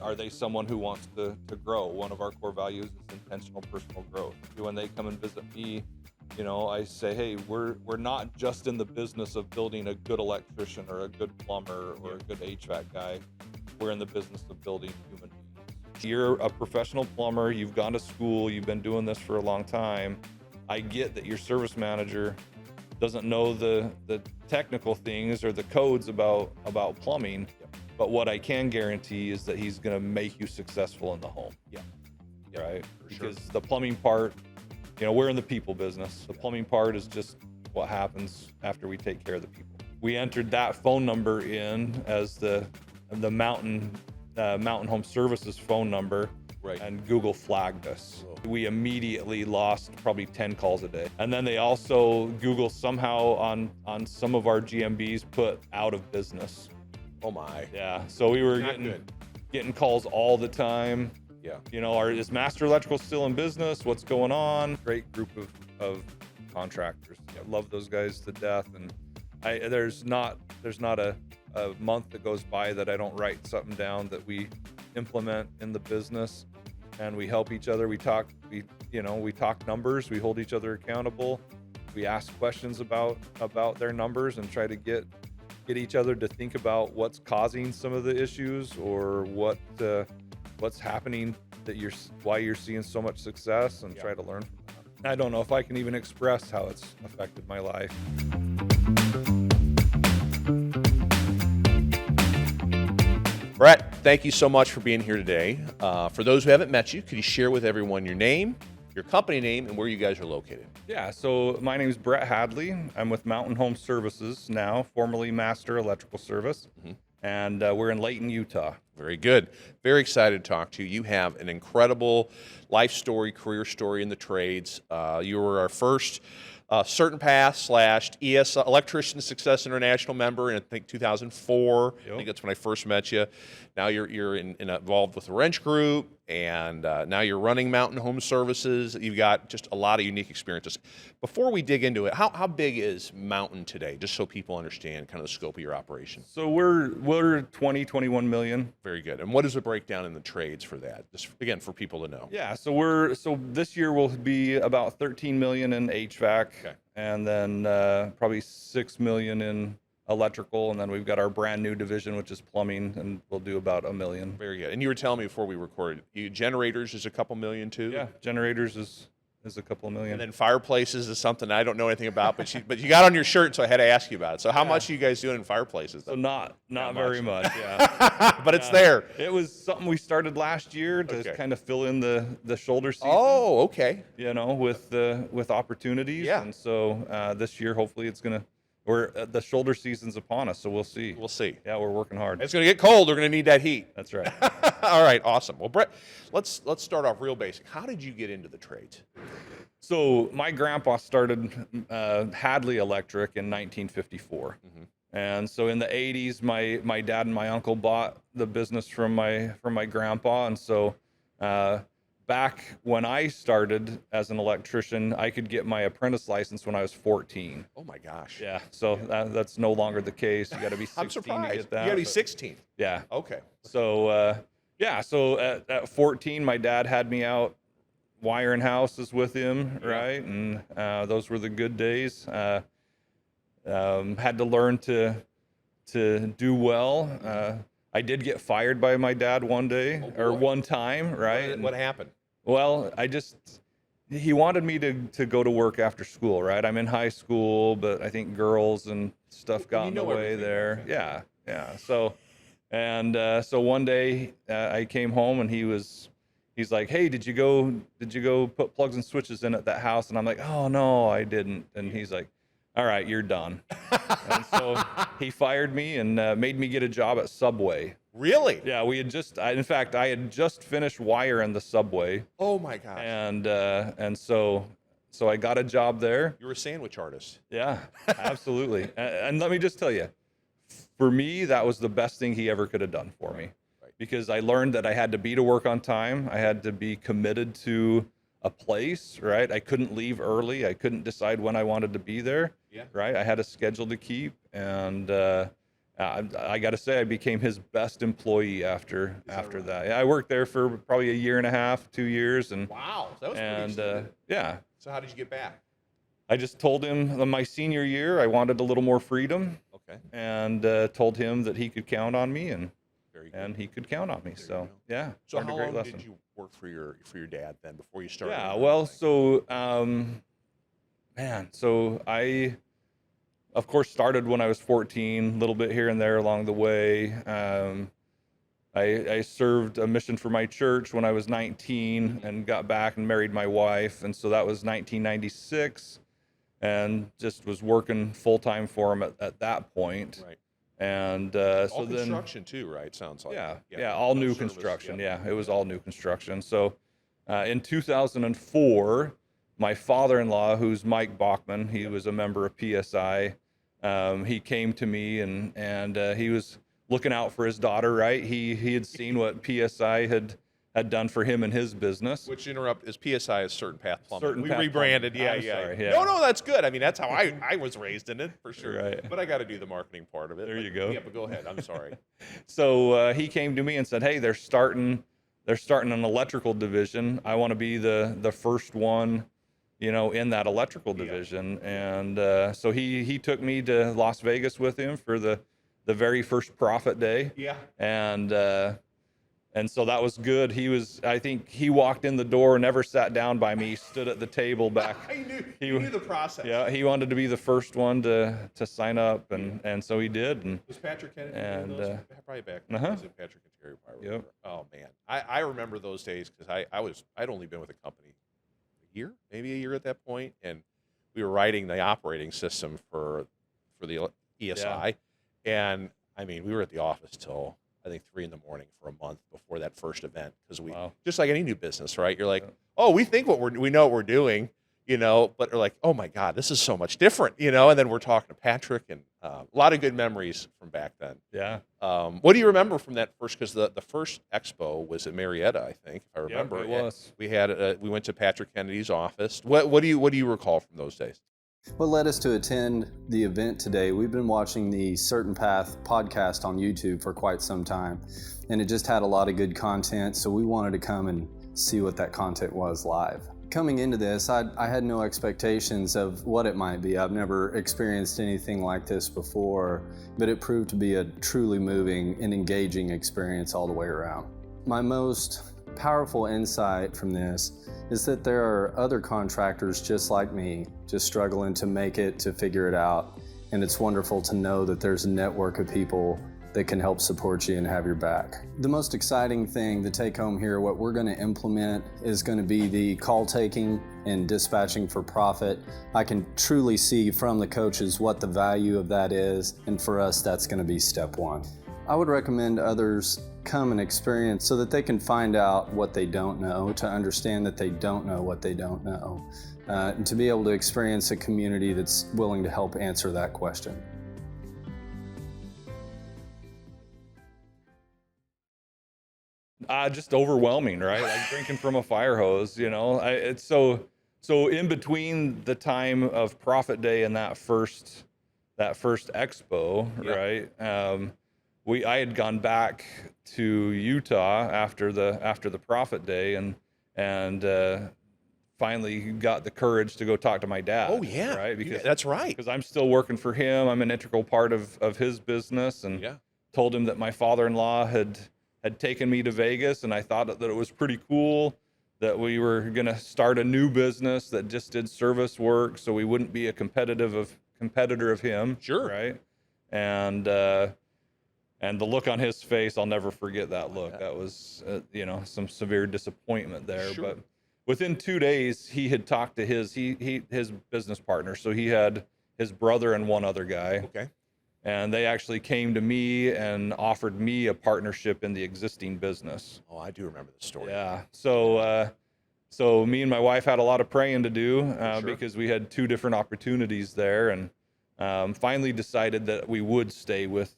Are they someone who wants to grow? One of our core values is intentional personal growth. When they come and visit me, I say, hey, we're not just in the business of building a good electrician or a good plumber or a good HVAC guy. We're in the business of building human beings. You're a professional plumber, you've gone to school, you've been doing this for a long time. I get that your service manager doesn't know the technical things or the codes about plumbing, but what I can guarantee is that he's going to make you successful in the home. Right? Because the plumbing part, we're in the people business. The plumbing part is just what happens after we take care of the people. We entered that phone number in as the Mountain Home Services phone number. Right. And Google flagged us. Whoa. We immediately lost probably 10 calls a day. And then they also, Google somehow on some of our GMBs put out of business. Oh my. Yeah. So we were getting calls all the time. Yeah. Is Master Electrical still in business? What's going on? Great group of contractors. I love those guys to death. And there's not a month that goes by that I don't write something down that we implement in the business, and we help each other. We talk numbers, we hold each other accountable, we ask questions about their numbers and try to get each other to think about what's causing some of the issues or what's happening why you're seeing so much success, and try to learn from that. I don't know if I can even express how it's affected my life. Brett, thank you so much for being here today. For those who haven't met you, could you share with everyone your name, your company name, and where you guys are located? Yeah, so my name is Brett Hadley. I'm with Mountain Home Services now, formerly Master Electrical Service, and we're in Layton, Utah. Very good. Very excited to talk to you. You have an incredible life story, career story in the trades. You were our first CertainPath / ES Electrician Success International member in, I think, 2004. Yep. I think that's when I first met you. Now you're involved with the wrench group, and now you're running Mountain Home Services. You've got just a lot of unique experiences. Before we dig into it, how big is Mountain today, just so people understand kind of the scope of your operation? So we're 21 million. Very good. And what is the breakdown in the trades for that? Just again for people to know. Yeah, so this year will be about 13 million in HVAC, and then probably 6 million in electrical, and then we've got our brand new division, which is plumbing, and we'll do about 1 million. Very good. And you were telling me before we recorded, generators is a couple million too? Yeah, generators is a couple of million. And then fireplaces is something I don't know anything about, but you got on your shirt, so I had to ask you about it. So how much are you guys doing in fireplaces? So not very much, yeah. But it's there. It was something we started last year to kind of fill in the shoulder season. Oh, okay. With opportunities. Yeah. And so this year, hopefully it's going to, the shoulder season's upon us, so we'll see. We'll see. Yeah, we're working hard. It's going to get cold. They're going to need that heat. That's right. All right, awesome. Well, Brett, let's start off real basic. How did you get into the trades? So my grandpa started Hadley Electric in 1954. And so in the 80s, my dad and my uncle bought the business from my grandpa. And so back when I started as an electrician, I could get my apprentice license when I was 14. Oh my gosh. Yeah. So that's no longer the case. You got to be 16 I'm surprised. to get that. You got to be 16. Yeah. Okay. So so at 14, my dad had me out wiring houses with him, right? And those were the good days. Had to learn to do well. I did get fired by my dad one time, right? What happened? Well, he wanted me to go to work after school, right? I'm in high school, but I think girls and stuff got in the way there. Yeah. So one day I came home and he's like, hey, did you go put plugs and switches in at that house? And I'm like, oh no, I didn't. And he's like, all right, you're done. And so he fired me and made me get a job at Subway. Really? Yeah, I had just finished wiring the Subway. Oh my gosh. And so I got a job there. You were a sandwich artist. Yeah, absolutely. And let me just tell you, for me, that was the best thing he ever could have done for me. Right. Because I learned that I had to be to work on time. I had to be committed to a place, right? I couldn't leave early. I couldn't decide when I wanted to be there, right? I had a schedule to keep, and I got to say, I became his best employee after that. Yeah, I worked there for probably a year and a half, 2 years, and Wow, that was pretty and extended. yeah, So how did you get back? I just told him that my senior year I wanted a little more freedom, Okay, and told him that he could count on me, very good. and he could count on me. There you So go. yeah, So learned a how great long lesson. did you work for your dad then before you started? Yeah, your own well, thing? so man, so I of course started when I was 14, a little bit here and there along the way. I served a mission for my church when I was 19 and got back and married my wife, and so that was 1996, and just was working full time for him at that point. Right. And All so then, construction too, right? Sounds like. yeah, all No new service, construction. yeah. Yeah, it was all new construction. So in 2004, my father-in-law, who's Mike Bachman, he was a member of PSI. He came to me and he was looking out for his daughter. Right, he had seen what PSI had done for him and his business. Which is PSI is CertainPath Plumbing. We CertainPath rebranded. Plumbing. I'm Yeah. sorry, yeah. No, that's good. I mean, that's how I was raised in it for sure. Right. But I got to do the marketing part of it. There But- you go. Yeah, but go ahead. I'm sorry. So he came to me and said, "Hey, they're starting an electrical division. I want to be the first one, in that electrical division." And so he took me to Las Vegas with him for the very first profit day. Yeah. And so that was good. I think he walked in the door, never sat down by me, stood at the table back. He knew the process. Yeah, he wanted to be the first one to sign up, and so he did. And Was Patrick Kennedy And, in those? Probably back then. uh-huh. Was it Patrick and Terry Pyro? Yep. Oh man, I remember those days because I'd only been with the company maybe a year at that point, and we were writing the operating system for the ESI, and I mean we were at the office till I think 3 a.m. for a month before that first event because we Wow. just like any new business, right? You're like, oh, we think we know what we're doing, but we're like, oh my God, this is so much different, and then we're talking to Patrick and a lot of good memories from back then. yeah. What do you remember from that first? Because the first expo was at Marietta, I think, if I remember. it was. We went to Patrick Kennedy's office. What do you recall from those days? What led us to attend the event today? We've been watching the CertainPath podcast on YouTube for quite some time, and it just had a lot of good content, so we wanted to come and see what that content was live. Coming into this, I had no expectations of what it might be. I've never experienced anything like this before, but it proved to be a truly moving and engaging experience all the way around. My most powerful insight from this is that there are other contractors just like me, just struggling to make it, to figure it out. And it's wonderful to know that there's a network of people that can help support you and have your back. The most exciting thing to take home here, what we're going to implement is going to be the call taking and dispatching for profit. I can truly see from the coaches what the value of that is, and for us, that's going to be step one. I would recommend others come and experience so that they can find out what they don't know, to understand that they don't know what they don't know, and to be able to experience a community that's willing to help answer that question. Just overwhelming, right? Like drinking from a fire hose, it's so in between the time of profit day and that first expo, Yeah. right? I had gone back to Utah after the profit day and finally got the courage to go talk to my dad. Oh yeah, right? Because that's right. because I'm still working for him. I'm an integral part of his business, and Yeah. told him that my father-in-law had taken me to Vegas, and I thought that it was pretty cool that we were going to start a new business that just did service work, so we wouldn't be a competitor of him. Sure. Right. And the look on his face, I'll never forget that look. bet. That was, some severe disappointment there. Sure. But within 2 days, he had talked to his business partner. So he had his brother and one other guy. Okay. And they actually came to me and offered me a partnership in the existing business. Oh, I do remember the story. Yeah. So me and my wife had a lot of praying to do Sure. because we had 2 different opportunities there, and finally decided that we would stay with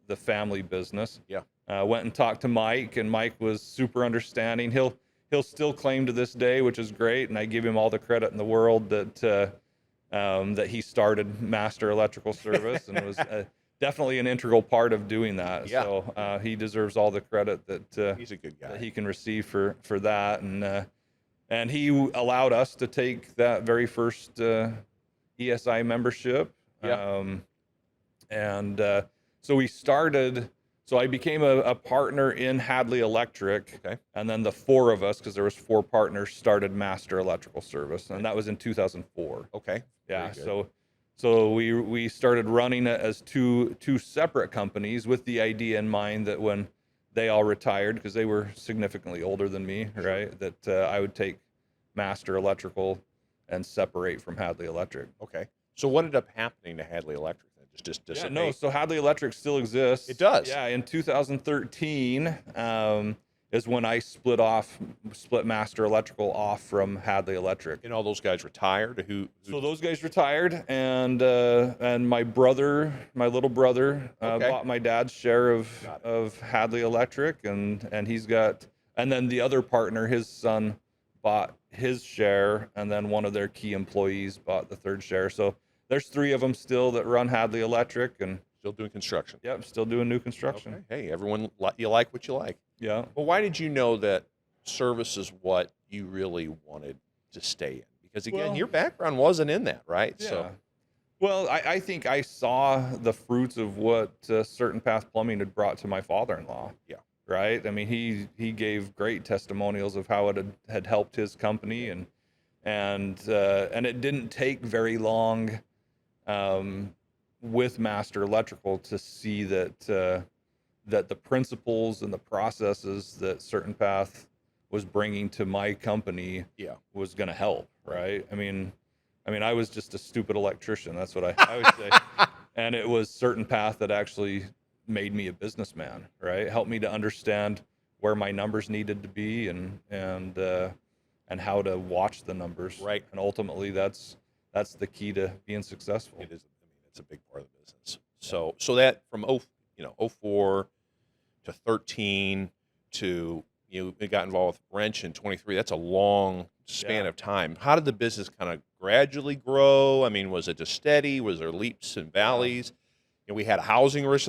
the family business. Yeah. Went and talked to Mike, and Mike was super understanding. He'll still claim to this day, which is great, and I give him all the credit in the world that he started Master Electrical Service and was definitely an integral part of doing that. Yeah. So he deserves all the credit that He's a good guy. that he can receive for that, and he allowed us to take that very first ESI membership. Yeah. And so we started. So I became a partner in Hadley Electric, Okay. and then the four of us, because there was four partners, started Master Electrical Service, and that was in 2004. Okay. Yeah. Very good. So we started running it as two separate companies with the idea in mind that when they all retired, because they were significantly older than me, right, that I would take Master Electrical and separate from Hadley Electric. Okay. So what ended up happening to Hadley Electric then? Just Yeah, dissipate? no, so Hadley Electric still exists. It does? Yeah, in 2013 is when I split Master Electrical off from Hadley Electric. And all those guys retired? So those guys retired, and my little brother, Okay. bought my dad's share Got it. of Hadley Electric, and he's got, and then the other partner, his son, bought his share, and then one of their key employees bought the third share. So there's three of them still that run Hadley Electric, and Still doing construction? yep, still doing new construction. Okay. Hey, everyone, you like what you like. Yeah. Well, why did you know that service is what you really wanted to stay in? Because again, Well- your background wasn't in that, right? Yeah. So Well, I think I saw the fruits of what CertainPath Plumbing had brought to my father-in-law. Yeah. Right. I mean, he gave great testimonials of how it had helped his company, and it didn't take very long with Master Electrical to see that the principles and the processes that CertainPath was bringing to my company yeah. was going to help. Right. I mean, I was just a stupid electrician. That's what I would say. And it was CertainPath that actually made me a businessman, right? Helped me to understand where my numbers needed to be, and how to watch the numbers. Right. And ultimately that's the key to being successful. It is. I mean, it's a big part of the business. So that from 04 to 13 to you got involved with Wrench in 23. That's a long span Yeah. of time. How did the business kind of gradually grow? I mean, was it just steady? Was there leaps and valleys? We had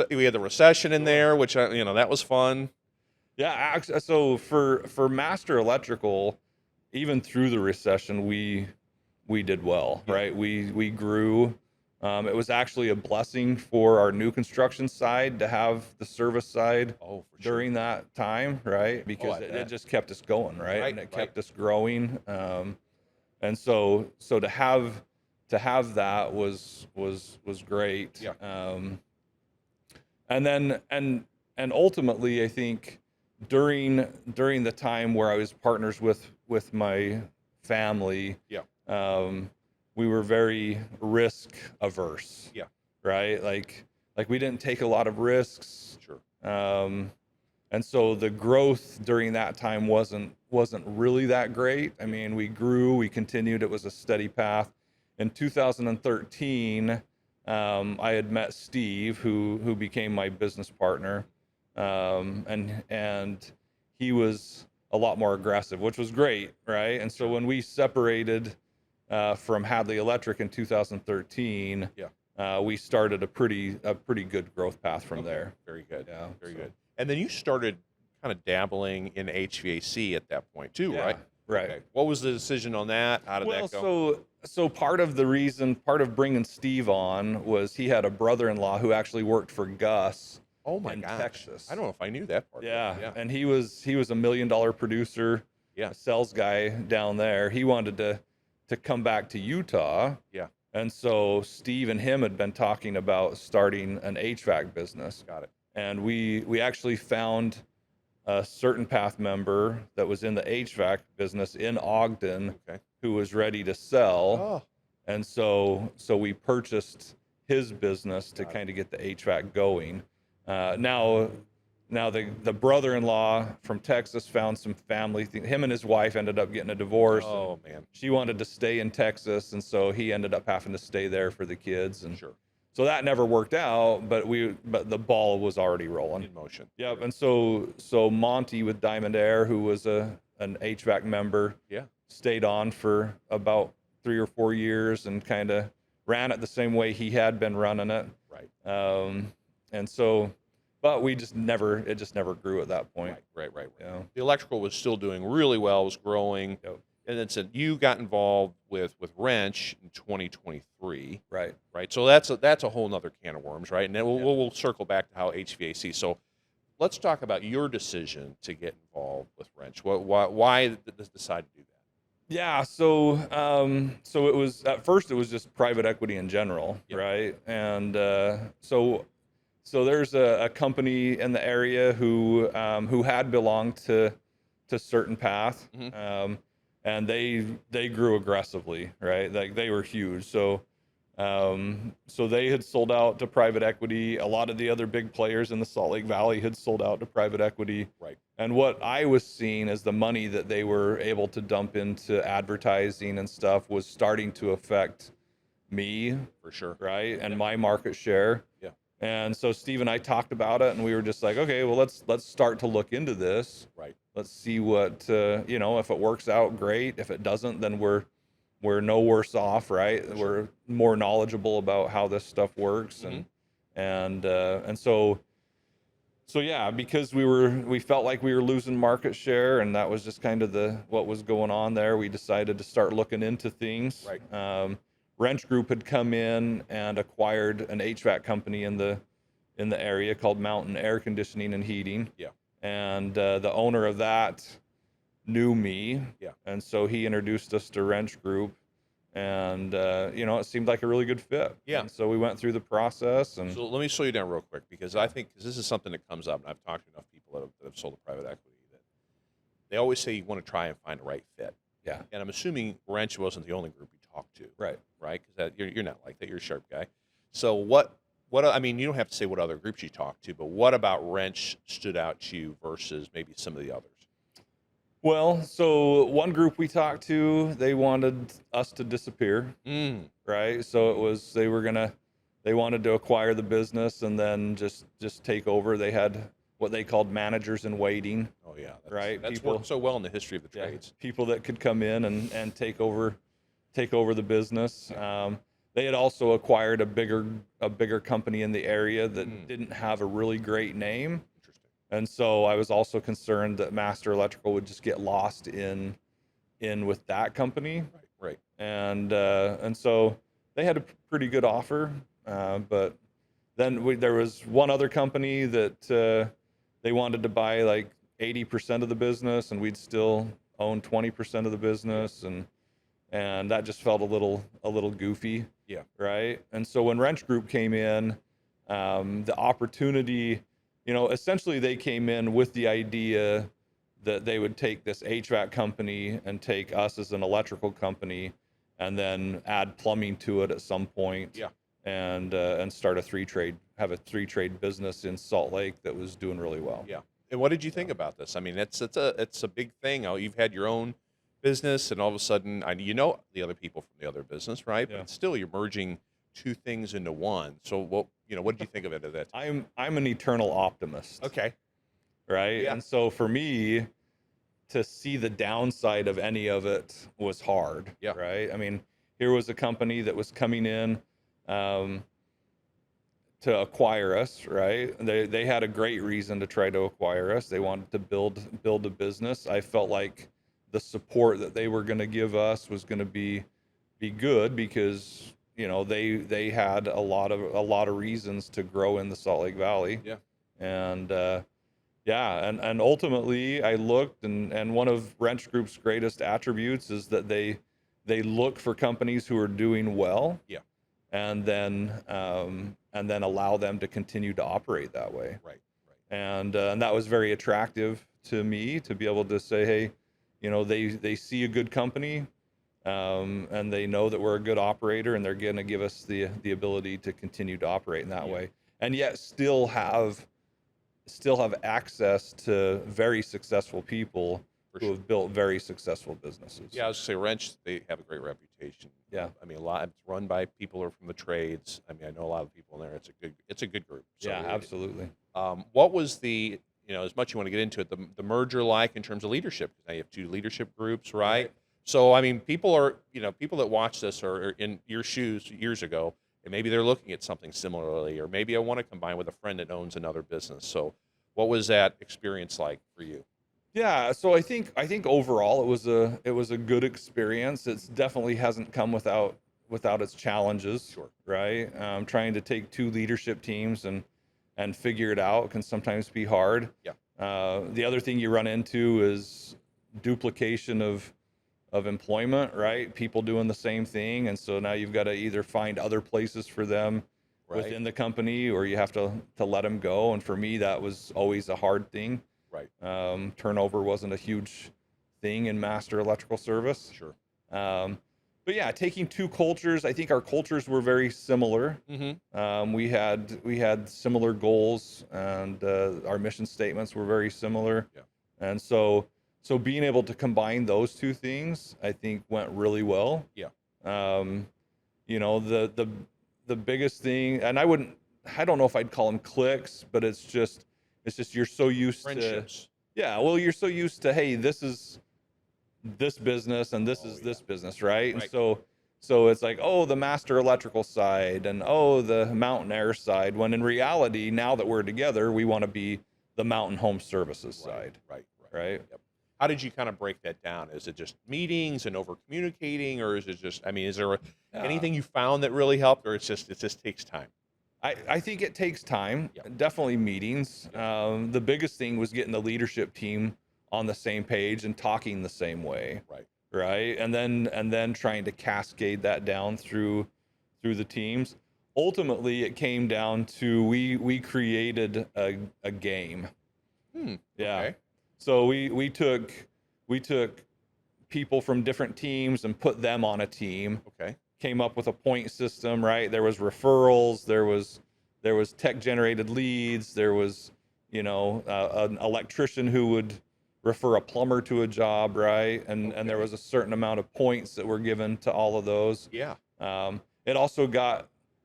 we had the recession in there, which that was fun. Yeah. So for Master Electrical, even through the recession, we did well, Yeah. right? We grew. It was actually a blessing for our new construction side to have the service side Oh, for sure. during that time, right? Because I it bet. just kept us going, right? Right, And it right. kept us growing. And so to have that was great. Yeah. And then and ultimately, I think during the time where I was partners with my family, Yeah. we were very risk averse. Yeah. Right. Like we didn't take a lot of risks. Sure. And so the growth during that time wasn't really that great. I mean, we grew, we continued. It was a steady path. In 2013, I had met Steve, who became my business partner, and he was a lot more aggressive, which was great, right? And so when we separated from Hadley Electric in 2013, we started a pretty good growth path from there. Very good. Yeah, Very so- good. And then you started kind of dabbling in HVAC at that point too, right? Right. Okay. What was the decision on that? How did that go? So part of bringing Steve on was he had a brother-in-law who actually worked for Gus Oh my in gosh. Texas. I don't know if I knew that part. Yeah. And he was a $1 million producer, Yeah. a sales guy down there. He wanted to come back to Utah. Yeah. And so Steve and him had been talking about starting an HVAC business. Got it. And we actually found a CertainPath member that was in the HVAC business in Ogden Okay. who was ready to sell. Oh, And so we purchased his business to Got it. kind of get the HVAC going. Now the brother-in-law from Texas found some family thing. Him and his wife ended up getting a divorce. and oh man. she wanted to stay in Texas, and so he ended up having to stay there for the kids. And Sure. so that never worked out, but the ball was already rolling. In motion. Yep. And so Monty with Diamond Air, who was an HVAC member, Yeah. stayed on for about 3 or 4 years and kind of ran it the same way he had been running it. Right. And so, but it just never grew at that point. Right. Yeah. The electrical was still doing really well, was growing. Yep. And then said you got involved with wrench in 2023. Right. So that's a whole nother can of worms, right? And then Yeah. we'll circle back to how HVAC. So let's talk about your decision to get involved with wrench. Why decide to do that? Yeah, so so it was at first it was just private equity in general, Yep. right? And so there's a company in the area who had belonged to CertainPath, Mhm. and they grew aggressively, right? Like they were huge. So they had sold out to private equity. A lot of the other big players in the Salt Lake Valley had sold out to private equity. Right. And what I was seeing as the money that they were able to dump into advertising and stuff was starting to affect me, For sure. right? And my market share. Yeah. And so Steve and I talked about it, and we were just like, okay, well, let's start to look into this. Right. Let's see what if it works out, great. If it doesn't, then we're no worse off, right? Sure. We're more knowledgeable about how this stuff works, and so yeah, because we felt like we were losing market share, and that was just kind of what was going on there. We decided to start looking into things. Right. Wrench Group had come in and acquired an HVAC company in the area called Mountain Air Conditioning and Heating. Yeah. And the owner of that knew me. Yeah. And so he introduced us to Wrench Group, and it seemed like a really good fit. Yeah. And so we went through the process, and So let me slow you down real quick, because I think this is something that comes up, and I've talked to enough people that have sold to private equity that they always say you want to try and find the right fit. yeah, And I'm assuming Wrench wasn't the only group you talked to, right. Because you're not like that. You're a sharp guy. So what I mean, you don't have to say what other groups you talked to, but what about Wrench stood out to you versus maybe some of the others? Well, so one group we talked to, they wanted us to disappear, right? So it was they wanted to acquire the business and then just take over. They had what they called managers in waiting. Oh yeah, Right, That's people- worked so well in the history of the Yeah, trades. people that could come in and take over the business. They had also acquired a bigger company in the area that didn't have a really great name. Interesting. And so I was also concerned that Master Electrical would just get lost in with that company. Right. And so they had a pretty good offer, but then there was one other company that they wanted to buy like 80% of the business, and we'd still own 20% of the business, and that just felt a little goofy. Yeah. Right. And so when Wrench Group came in, the opportunity, essentially they came in with the idea that they would take this HVAC company and take us as an electrical company, and then add plumbing to it at some point. Yeah. And start have a three trade business in Salt Lake that was doing really well. Yeah. And what did you think about this? I mean, it's a big thing. You've had your own business, and all of a sudden, the other people from the other business, right? Yeah. But still, you're merging two things into one. So what did you think of it at that time? I'm an eternal optimist. Okay. Right. Yeah. And so for me to see the downside of any of it was hard. Yeah. Right. I mean, here was a company that was coming in to acquire us, right? They had a great reason to try to acquire us. They wanted to build a business. I felt like the support that they were going to give us was going to be good, because they had a lot of reasons to grow in the Salt Lake Valley. Yeah. And and ultimately I looked, and one of Wrench Group's greatest attributes is that they look for companies who are doing well. Yeah. And then allow them to continue to operate that way. Right. And that was very attractive to me, to be able to say, hey, they see a good company, and they know that we're a good operator, and they're going to give us the ability to continue to operate in that way, and yet still have access to very successful people who have built very successul businesses. Yeah, I was going to say Wrench, they have a great reputation. Yeah. I mean, it's run by people who are from the trades. I mean, I know a lot of people in there. It's a good group. So Yeah, absolutely. what was the, as much you want to get into it, the merger like in terms of leadership? Now you have two leadership groups, right? So, I mean, people that watch this are in your shoes years ago. and maybe they're looking at something similarly, or maybe I want to combine with a friend that owns another business. So what was that experience like for you? Yeah, so I think overall it was a good experience. It's definitely hasn't come without its challenges. Sure. Right? Trying to take two leadership teams and figure it out can sometimes be hard. Yeah. The other thing you run into is duplication of employment, right? People doing the same thing, and so now you've got to either find other places for them Right. within the company, or you have to let them go. And for me, that was always a hard thing. Right. Turnover wasn't a huge thing in master electrical service. Sure. But yeah, taking two cultures, I think our cultures were very similar. Mm-hmm. We had similar goals, and our mission statements were very similar. Yeah. And so being able to combine those two things, I think went really well. Yeah. The biggest thing, and I don't know if I'd call them cliques, but it's just you're so used Friendships. yeah, well, you're so used to, hey, this is this business and this is yeah. this business, right? Right. And so it's like, oh, the master electrical side, and oh, the mountain air side, when in reality, now that we're together, we want to be the mountain home services side, Right. right? Yep. How did you kind of break that down? Is it just meetings and over communicating, or is it just, I mean, is there anything you found that really helped, or it just takes time? I think it takes time, Yep. definitely meetings. The biggest thing was getting the leadership team on the same page and talking the same way. Right. And then trying to cascade that down through the teams. Ultimately, it came down to we created a game. Yeah. Okay. So we took people from different teams and put them on a team. Okay. Came up with a point system, right? There was referrals, there was tech generated leads, there was an electrician who would refer a plumber to a job, right? And there was a certain amount of points that were given to all of those. Yeah. It also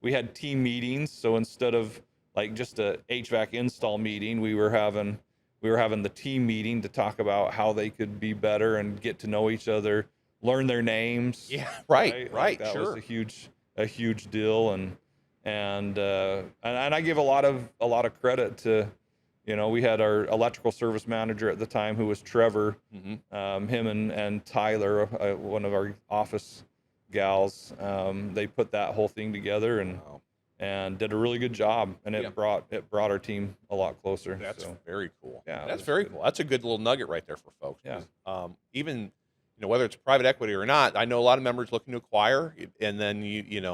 we had team meetings, so instead of like just a HVAC install meeting, we were having the team meeting to talk about how they could be better and get to know each other, learn their names. Yeah. Right. Like that Sure. was a huge deal, and I give a lot of credit to, we had our electrical service manager at the time, who was Trevor. Mm-hmm. Him and Tyler, one of our office gals, they put that whole thing together and did a really good job, and it brought our team a lot closer. That's very cool. Yeah, That's very cool. That's a good little nugget right there for folks. Yeah. Even whether it's private equity or not, I know a lot of members looking to acquire, and then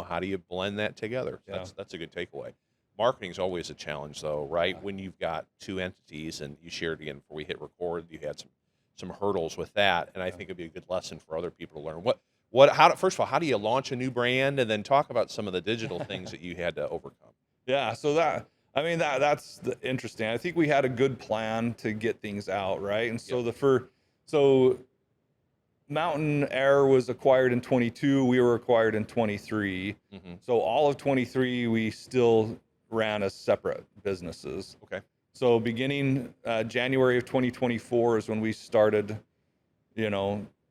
how do you blend that together? Yeah. That's a good takeaway. Marketing is always a challenge, though, right? When you've got two entities, and you shared again before we hit record, you had some hurdles with that, and I think it'd be a good lesson for other people to learn. First of all, how do you launch a new brand, and then talk about some of the digital things that you had to overcome? Yeah, so that's interesting. I think we had a good plan to get things out, right? And so Mountain Air was acquired in 22. We were acquired in 23. Mm-hmm. So all of 23, we still ran as separate businesses. Okay. So beginning January of 2024 is when we started,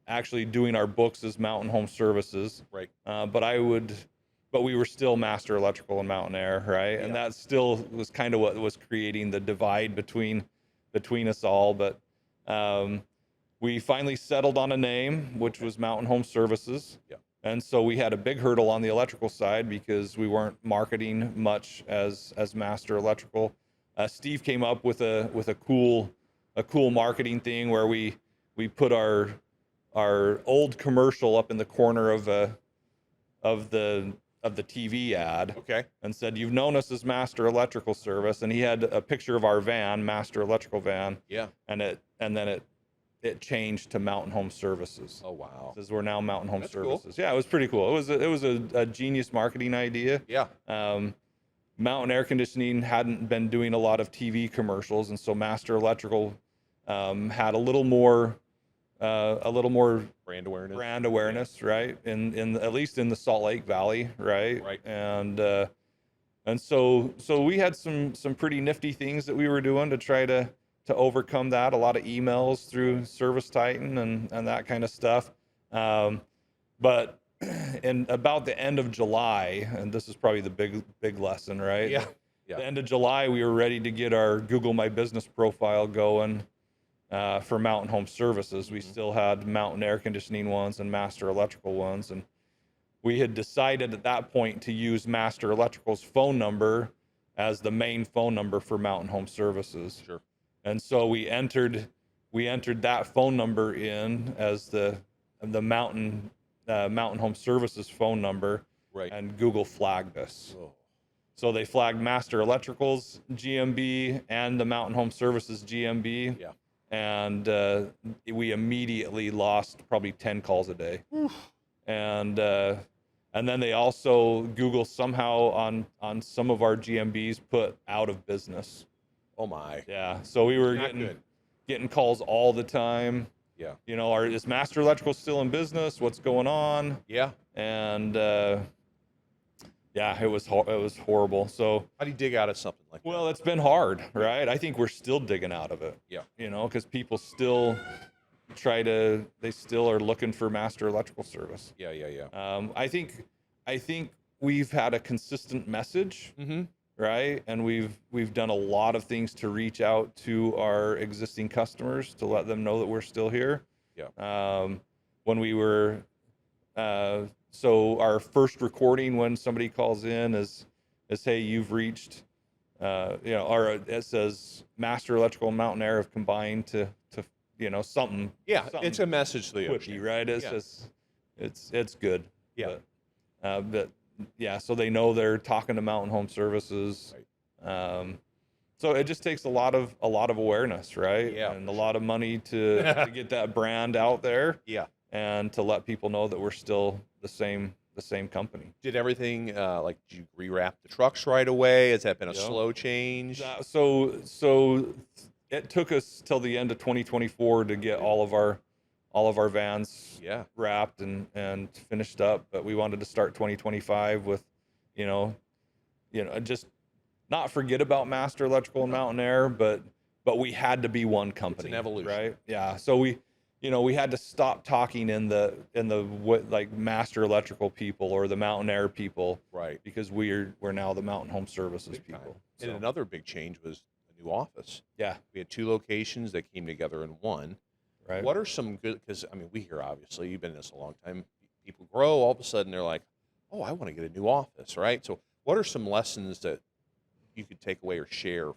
actually doing our books as Mountain Home Services. Right. But we were still Master Electrical and Mountain Air, right? Yeah. And that still was kind of what was creating the divide between us all. But we finally settled on a name, which was Mountain Home Services. Yeah. And so we had a big hurdle on the electrical side because we weren't marketing much as Master Electrical. Steve came up with a cool marketing thing where we put our old commercial up in the corner of the TV ad. Okay. And said, "You've known us as Master Electrical Service," and he had a picture of our van, Master Electrical van. Yeah. And then it changed to Mountain Home Services. Oh, wow. Says we're now Mountain Home That's cool. Services. Yeah, it was pretty cool. It was a genius marketing idea. Yeah. Mountain Air Conditioning hadn't been doing a lot of TV commercials, and so Master Electrical had a little more Brand awareness. right? In at least in the Salt Lake Valley, right? Right. And so we had some pretty nifty things that we were doing to try to overcome that. A lot of emails through Service Titan and that kind of stuff. But and about the end of July, and this is probably the big lesson, right? Yeah. Yeah. The end of July, we were ready to get our Google My Business profile going for Mountain Home Services. We still had Mountain Air Conditioning ones and Master Electrical ones, and we had decided at that point to use Master Electrical's phone number as the main phone number for Mountain Home Services. Sure. And so we entered that phone number in as the Mountain Home Services phone number, Right. and Google flagged us. Oh. So they flagged Master Electrical's GMB and the Mountain Home Services GMB. Yeah. And we immediately lost probably 10 calls a day. And then they also, Google somehow on some of our GMBs put out of business. Oh my. Yeah. So we were Not getting calls all the time. Yeah. You know, is Master Electrical still in business? What's going on? Yeah. And yeah, it was horrible. So How do you dig out of something like that? well, it's been hard, right? I think we're still digging out of it. Yeah. You know, because people still they still are looking for Master Electrical service. Yeah. Yeah. Yeah. I think we've had a consistent message, Mm-hmm. right? And we've done a lot of things to reach out to our existing customers to let them know that we're still here. Yeah. When we were, so our first recording when somebody calls in is hey, you've reached, or it says Master Electrical and Mountain Air have combined to something. Yeah. something It's a message to the quippy, ocean. right? It's Yeah. just it's good. Yeah. But yeah, so they know they're talking to Mountain Home Services. Right. So it just takes a lot of awareness, right? Yeah, And for a lot of money to get that brand out there Yeah. and to let people know that we're still the same company. Did everything did you rewrap the trucks right away? Has that been a Yeah. slow change? So it took us till the end of 2024 to get all of our vans Yeah. wrapped and finished up, but we wanted to start 2025 with, just not forget about Master Electrical and Mountain Air, but we had to be one company. It's an evolution. Right? Yeah. So we had to stop talking in the like Master Electrical people or the Mountain Air people, Right. because we're now the Mountain Home Services Big time. people. And So, another big change was a new office. yeah. We had 2 locations that came together in one. Right. What are some good, because I mean, we hear, obviously, you've been in this a long time, people grow, all of a sudden they're like, oh, I want to get a new office, right? So what are some lessons that you could take away or share from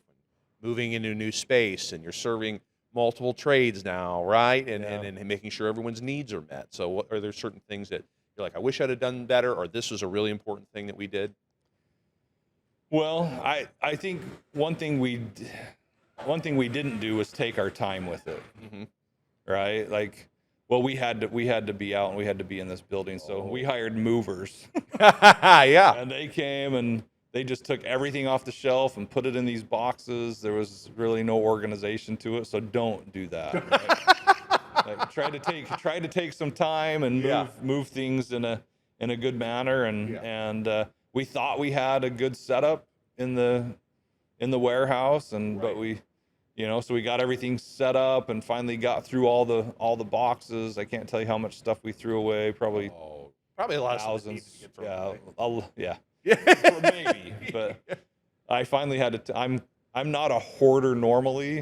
moving into a new space and you're serving multiple trades now, right? And, Yeah. and making sure everyone's needs are met. So what are there certain things that you're like, I wish I'd have done better, or this was a really important thing that we did? Well, I think one thing we didn't do was take our time with it. Mm-hmm. Right? Like, well, we had to be out and we had to be in this building. So we hired movers Yeah. and they came and they just took everything off the shelf and put it in these boxes. There was really no organization to it. So don't do that. Right? Like, try to take some time and move things in a good manner. And we thought we had a good setup in the warehouse, but we, so we got everything set up and finally got through all the boxes. I can't tell you how much stuff we threw away. Probably Probably a lot of stuff that needs thousands. to get thrown away. Yeah. Yeah. Maybe. But I finally had to. I'm not a hoarder normally,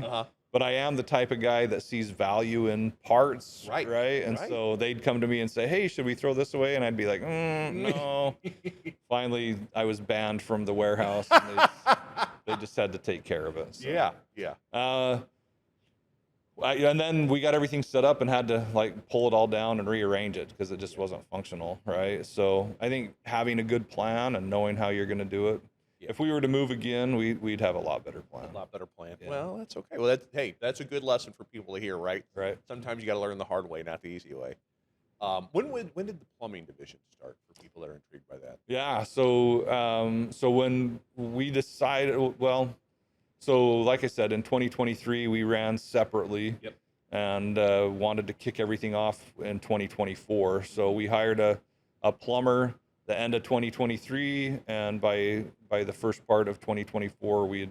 but I am the type of guy that sees value in parts. Right. And Right. so they'd come to me and say, "Hey, should we throw this away?" And I'd be like, "No." Finally, I was banned from the warehouse. And they just had to take care of it. So. Yeah. Yeah. And then we got everything set up and had to pull it all down and rearrange it because it just wasn't functional, right? So I think having a good plan and knowing how you're going to do it. Yeah. If we were to move again, we'd have a lot better plan. A lot better plan. Yeah. Well, that's okay. Well, that's a good lesson for people to hear, right? Right. Sometimes you got to learn the hard way, not the easy way. When did the plumbing division start for people that are intrigued by that? Yeah. So when we decided, so like I said, in 2023 we ran separately. Yep. And wanted to kick everything off in 2024. So we hired a plumber the end of 2023, and by the first part of 2024 we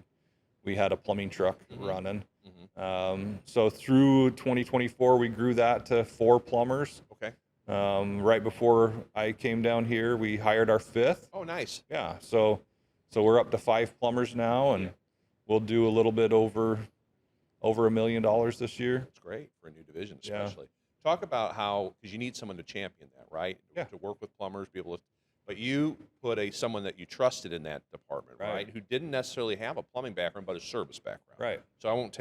had a plumbing truck running. Mm-hmm. So through 2024 we grew that to 4 plumbers. Okay. Right before I came down here, we hired our 5th. Oh, nice. Yeah, so we're up to 5 plumbers now, and we'll do a little bit over $1 million this year. That's great for a new division, Yeah. especially. Talk about how, because you need someone to champion that, right? Yeah. To work with plumbers, be able to, but you put someone that you trusted in that department, right? Who didn't necessarily have a plumbing background, but a service background. Right. So I won't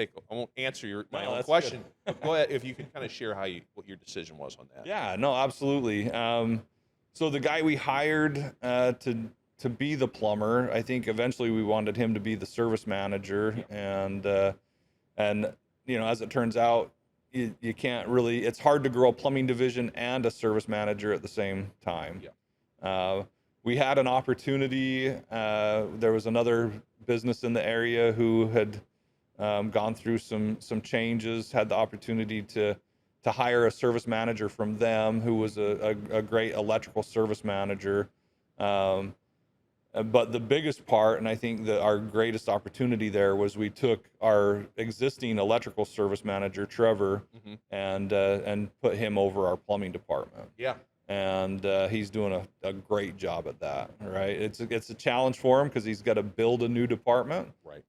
answer my own that's question. But go ahead, if you can kind of share what your decision was on that. Yeah, no, absolutely. So the guy we hired to be the plumber, I think eventually we wanted him to be the service manager, and as it turns out, you can't really. It's hard to grow a plumbing division and a service manager at the same time. Yeah. We had an opportunity. There was another business in the area who had gone through some changes, had the opportunity to hire a service manager from them who was a great electrical service manager. But the biggest part, and I think that our greatest opportunity there, was we took our existing electrical service manager, Trevor, and put him over our plumbing department. Yeah. And he's doing a great job at that, right? It's a challenge for him because he's got to build a new department, right?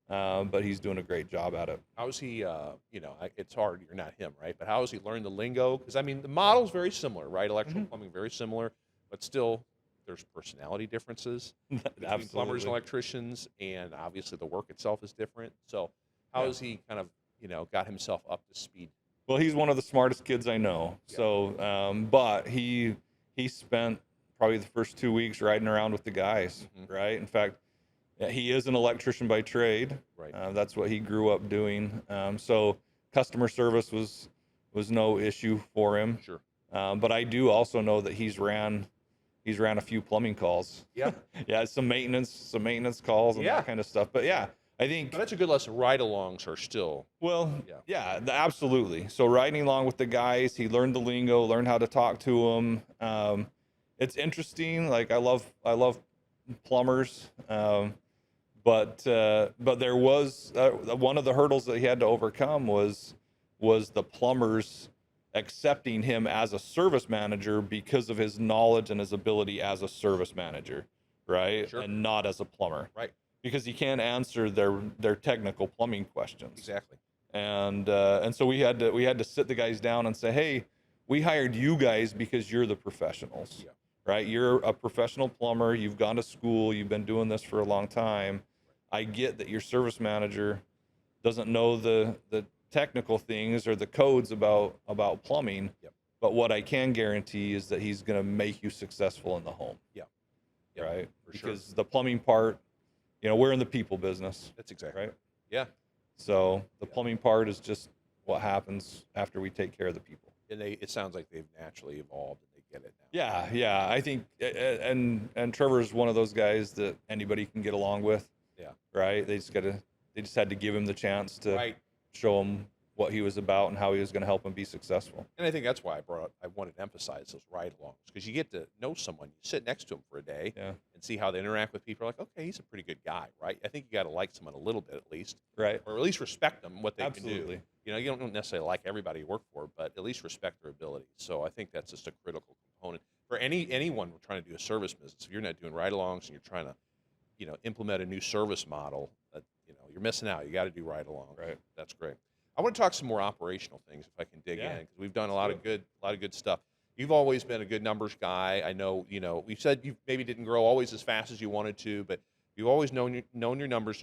But he's doing a great job at it. How is he? It's hard. You're not him, right? But how has he learned the lingo? Because I mean, the model's very similar, right? Electrical plumbing, very similar, but still, there's personality differences between plumbers and electricians, and obviously the work itself is different. So, how has he kind of, got himself up to speed? Well, he's one of the smartest kids I know. Yeah. So, but he spent probably the first 2 weeks riding around with the guys, right? In fact, he is an electrician by trade. Right. That's what he grew up doing. So customer service was no issue for him. Sure. But I do also know that he's ran a few plumbing calls. Yeah. Yeah, some maintenance calls and that kind of stuff. But yeah, I think that's a good lesson. Ride-alongs are still. Well, yeah, absolutely. So riding along with the guys, he learned the lingo, learned how to talk to them. It's interesting. Like I love plumbers, but there was one of the hurdles that he had to overcome was the plumbers accepting him as a service manager because of his knowledge and his ability as a service manager, right? Sure. And not as a plumber, right? Because he can't answer their technical plumbing questions. Exactly. And so we had to sit the guys down and say, hey, we hired you guys because you're the professionals, right? You're a professional plumber. You've gone to school. You've been doing this for a long time. I get that your service manager doesn't know the technical things or the codes about plumbing, but what I can guarantee is that he's going to make you successful in the home. Right? Because the plumbing part, we're in the people business. That's exactly right. Yeah. So the plumbing part is just what happens after we take care of the people. And it sounds like they've naturally evolved and they get it now. Yeah. I think, and Trevor's one of those guys that anybody can get along with. Yeah. Right. They just had to give him the chance to show him what he was about and how he was going to help him be successful. And I think that's why I wanted to emphasize those ride-alongs, because you get to know someone. You sit next to them for a day and see how they interact with people. Like, okay, he's a pretty good guy, right? I think you got to like someone a little bit at least, right? Or at least respect them, what they Absolutely. can do. You don't necessarily like everybody you work for, but at least respect their ability. So I think that's just a critical component for anyone trying to do a service business. If you're not doing ride-alongs and you're trying to, implement a new service model, you're missing out. You got to do ride-along. Right. That's great. I want to talk some more operational things if I can dig in, because we've done a lot of good stuff. You've always been a good numbers guy. I know, we said you maybe didn't grow always as fast as you wanted to, but you've always known your numbers.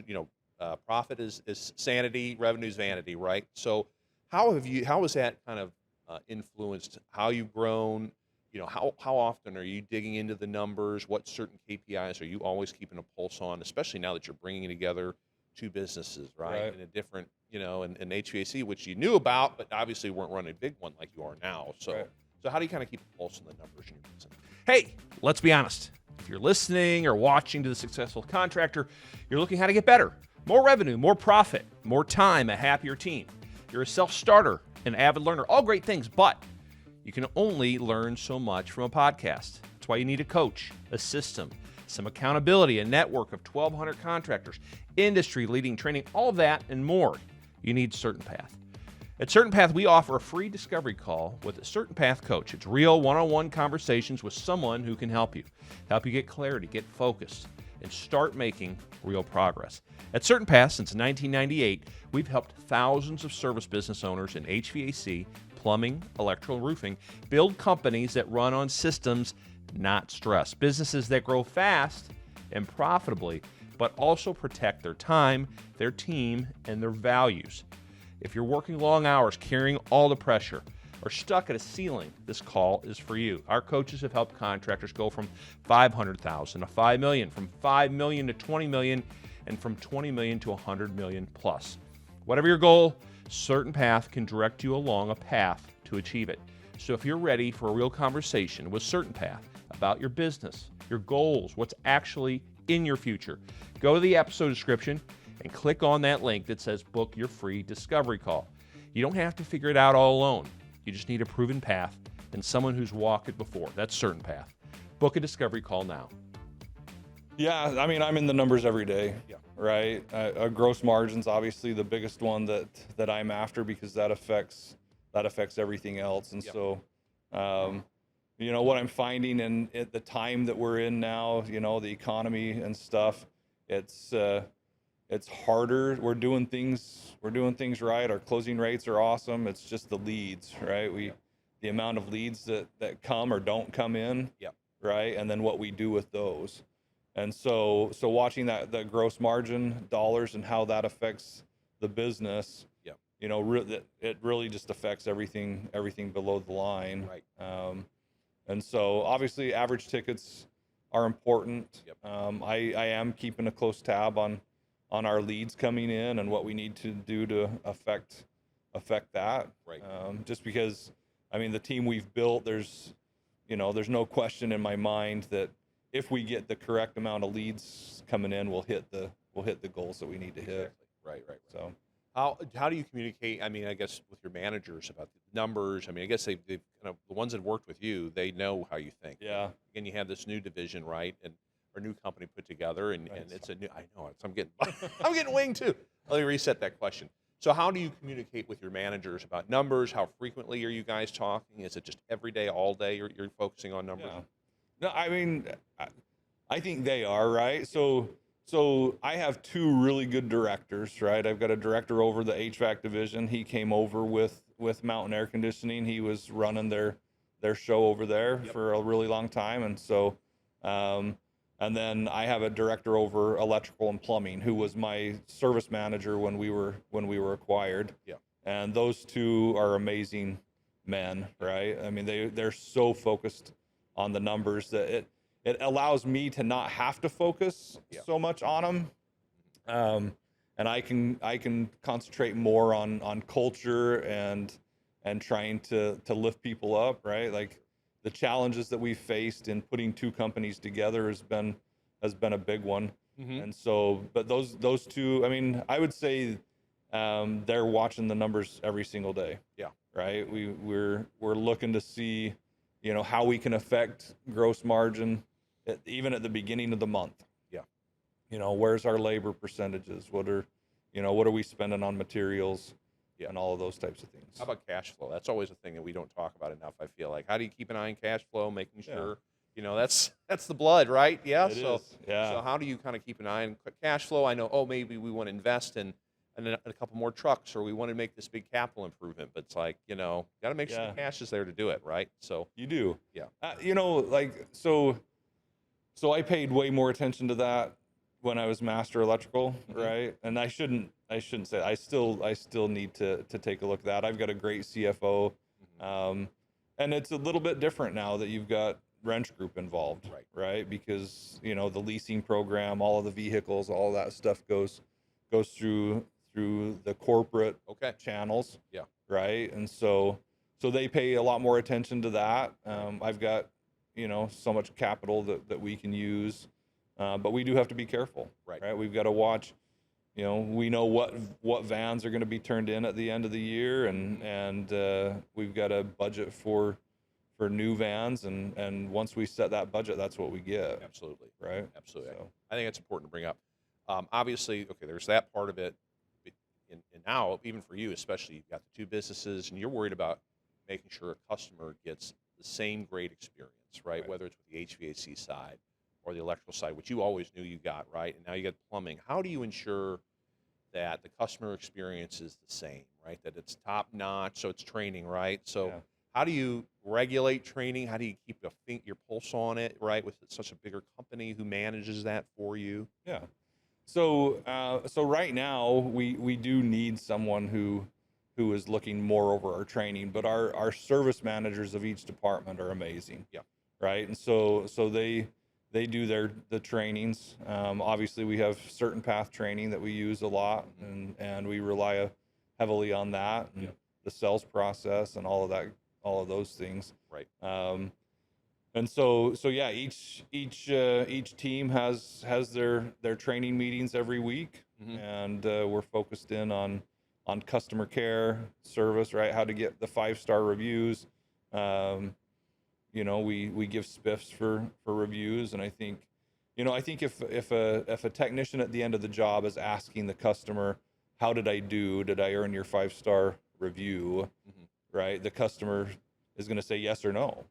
Profit is sanity, revenue is vanity, right? So how has that kind of influenced how you've grown? How often are you digging into the numbers? What certain KPIs are you always keeping a pulse on, especially now that you're bringing together two businesses, right? In a different, in HVAC, which you knew about, but obviously weren't running a big one like you are now. So, so how do you kind of keep a pulse on the numbers in your business? Hey, let's be honest. If you're listening or watching to the Successful Contractor, you're looking how to get better, more revenue, more profit, more time, a happier team. You're a self-starter, an avid learner, all great things, but you can only learn so much from a podcast. That's why you need a coach, a system, some accountability, a network of 1,200 contractors, industry-leading training, all of that and more. You need CertainPath. At CertainPath, we offer a free discovery call with a CertainPath coach. It's real one-on-one conversations with someone who can help you get clarity, get focused, and start making real progress. At CertainPath, since 1998, we've helped thousands of service business owners in HVAC, plumbing, electrical, roofing build companies that run on systems, not stress. Businesses that grow fast and profitably, but also protect their time, their team, and their values. If you're working long hours, carrying all the pressure, or stuck at a ceiling, this call is for you. Our coaches have helped contractors go from $500,000 to $5 million, from $5 million to $20 million, and from $20 million to $100 million plus. Whatever your goal, CertainPath can direct you along a path to achieve it. So if you're ready for a real conversation with CertainPath about your business, your goals, what's actually in your future, go to the episode description and click on that link that says book your free discovery call. You don't have to figure it out all alone. You just need a proven path and someone who's walked it before. That's CertainPath. Book a discovery call now. Yeah, I mean, I'm in the numbers every day. Yeah. Right. Gross margin's obviously the biggest one that I'm after, because that affects everything else. And Yep. so, what I'm finding at the time that we're in now, the economy and stuff, it's harder. We're doing things right. Our closing rates are awesome. It's just the leads, right? The amount of leads that come or don't come in. Yep. Right. And then what we do with those. And so watching the gross margin dollars and how that affects the business, Yep. It really just affects everything below the line. Right. And so obviously average tickets are important. Yep. I am keeping a close tab on our leads coming in and what we need to do to affect that. Right. Just because, I mean, the team we've built, there's no question in my mind that if we get the correct amount of leads coming in, we'll hit the goals that we need to hit. Right. So how do you communicate? I mean, I guess with your managers about the numbers. I mean, I guess they've kind of, the ones that worked with you, they know how you think. yeah. Again, you have this new division, right, and our new company put together, and it's a new. I know it's. I'm getting winged too. Let me reset that question. So, how do you communicate with your managers about numbers? How frequently are you guys talking? Is it just every day, all day? You're focusing on numbers. Yeah. No, I mean, I think they are, right. So I have two really good directors, right? I've got a director over the HVAC division. He came over with Mountain Air Conditioning. He was running their show over there Yep. for a really long time. And so, and then I have a director over electrical and plumbing, who was my service manager when we were acquired. Yeah. And those two are amazing men, right? I mean, they're so focused on the numbers that it allows me to not have to focus so much on them. And I can concentrate more on culture and trying to lift people up, right? Like the challenges that we faced in putting two companies together has been a big one. Mm-hmm. And so, but those two, I mean, I would say they're watching the numbers every single day. Yeah. Right. We're looking to see, how we can affect gross margin even at the beginning of the month. Yeah. Where's our labor percentages? What are we spending on materials? Yeah. And all of those types of things. How about cash flow? That's always a thing that we don't talk about enough. I feel like, how do you keep an eye on cash flow, making sure, that's the blood, right? Yeah. It is. Yeah. So how do you kind of keep an eye on cash flow? I know, maybe we want to invest in a couple more trucks, or we want to make this big capital improvement, but it's like, got to make sure the cash is there to do it, right? So you do. Yeah. So I paid way more attention to that when I was master electrical, Mm-hmm. right? And I shouldn't say, I still need to take a look at that. I've got a great CFO. Mm-hmm. And it's a little bit different now that you've got Wrench Group involved, right? Because, the leasing program, all of the vehicles, all of that stuff goes through the corporate channels. Yeah. Right. And so they pay a lot more attention to that. I've got, so much capital that we can use, but we do have to be careful, right? We've got to watch, we know what vans are going to be turned in at the end of the year, and we've got a budget for new vans, and once we set that budget, that's what we get. Absolutely. Right. Absolutely. So. I think it's important to bring up. Obviously, there's that part of it. and now even for you, especially, you've got the two businesses, and you're worried about making sure a customer gets the same great experience, right? Whether it's with the HVAC side or the electrical side, which you always knew you got, right? And now you get plumbing. How do you ensure that the customer experience is the same, right? That it's top notch, so it's training, right? So Yeah. how do you regulate training? How do you keep your pulse on it, right? With such a bigger company who manages that for you? Yeah. So right now we do need someone who is looking more over our training, but our service managers of each department are amazing. Yeah. Right. And so they do the trainings. Obviously we have CertainPath training that we use a lot, and we rely heavily on that, and the sales process and all of those things. Right. And so yeah, each team has their training meetings every week, and we're focused in on customer care, service, right? How to get the 5-star reviews. We give spiffs for reviews, and I think if a technician at the end of the job is asking the customer, how did I do? Did I earn your 5-star review? Right? The customer is going to say yes or no.